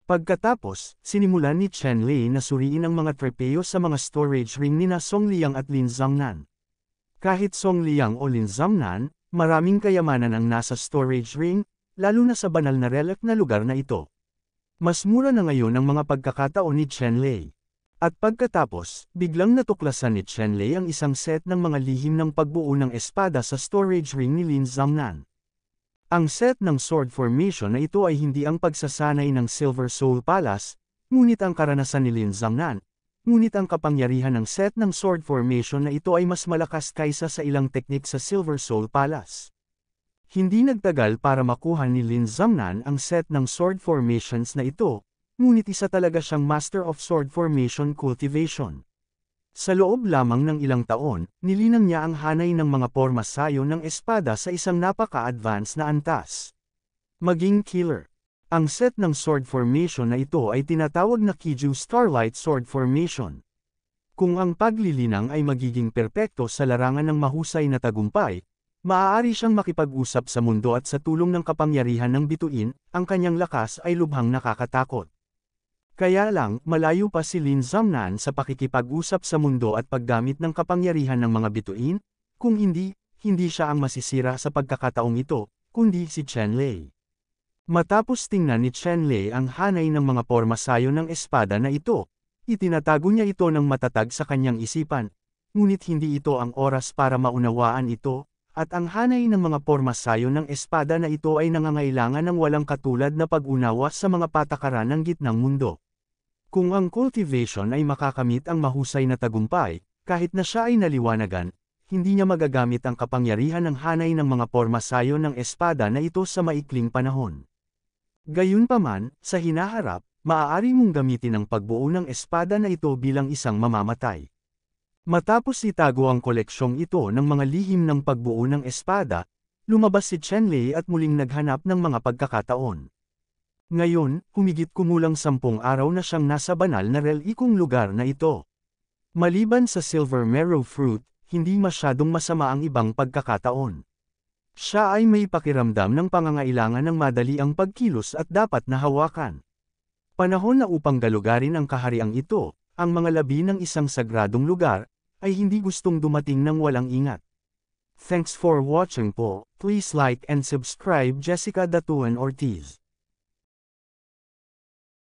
Pagkatapos, sinimulan ni Chen Lei na suriin ang mga trepeo sa mga storage ring nina Song Liang at Lin Zhangnan. Kahit Song Liang o Lin Zhangnan, Maraming kayamanan ang nasa storage ring, lalo na sa banal na relic na lugar na ito. Mas mura na ngayon ang mga pagkakataon ni Chenlei. At pagkatapos, biglang natuklasan ni Chenlei ang isang set ng mga lihim ng pagbuo ng espada sa storage ring ni Lin Zhangnan. Ang set ng sword formation na ito ay hindi ang pagsasanay ng Silver Soul Palace, ngunit ang karanasan ni Lin Zhangnan. Ngunit ang kapangyarihan ng set ng sword formation na ito ay mas malakas kaysa sa ilang teknik sa Silver Soul Palace. Hindi nagtagal para makuha ni Lin Zhangnan ang set ng sword formations na ito, ngunit isa talaga siyang Master of Sword Formation Cultivation. Sa loob lamang ng ilang taon, nilinang niya ang hanay ng mga porma sayo ng espada sa isang napaka-advanced na antas. Maging killer. Ang set ng sword formation na ito ay tinatawag na Kiju Starlight Sword Formation. Kung ang paglilinang ay magiging perpekto sa larangan ng mahusay na tagumpay, maaari siyang makipag-usap sa mundo at sa tulong ng kapangyarihan ng bituin, ang kanyang lakas ay lubhang nakakatakot. Kaya lang, malayo pa si Lin Zhangnan sa pakikipag-usap sa mundo at paggamit ng kapangyarihan ng mga bituin, kung hindi siya ang masisira sa pagkakataong ito, kundi si Chenlei. Matapos tingnan ni Chenlei ang hanay ng mga porma sayo ng espada na ito, itinatago niya ito ng matatag sa kanyang isipan, ngunit hindi ito ang oras para maunawaan ito, at ang hanay ng mga porma sayo ng espada na ito ay nangangailangan ng walang katulad na pag-unawa sa mga patakaran ng gitnang mundo. Kung ang cultivation ay makakamit ang mahusay na tagumpay, kahit na siya ay naliwanagan, hindi niya magagamit ang kapangyarihan ng hanay ng mga porma sayo ng espada na ito sa maikling panahon. Gayunpaman, sa hinaharap, maaari mong gamitin ang pagbuo ng espada na ito bilang isang mamamatay. Matapos itago ang koleksyong ito ng mga lihim ng pagbuo ng espada, lumabas si Chenlei at muling naghanap ng mga pagkakataon. Ngayon, humigit kumulang 10 araw na siyang nasa banal na relikong lugar na ito. Maliban sa Silver Marrow Fruit, hindi masyadong masama ang ibang pagkakataon. Siya ay may pakiramdam ng pangangailangan ng madali ang pagkilos at dapat na hawakan. Panahon na upang galugarin ang kahariang ito, ang mga labi ng isang sagradong lugar, ay hindi gustong dumating ng walang ingat. Thanks for watching po, please like and subscribe Jessica Datuan Ortiz.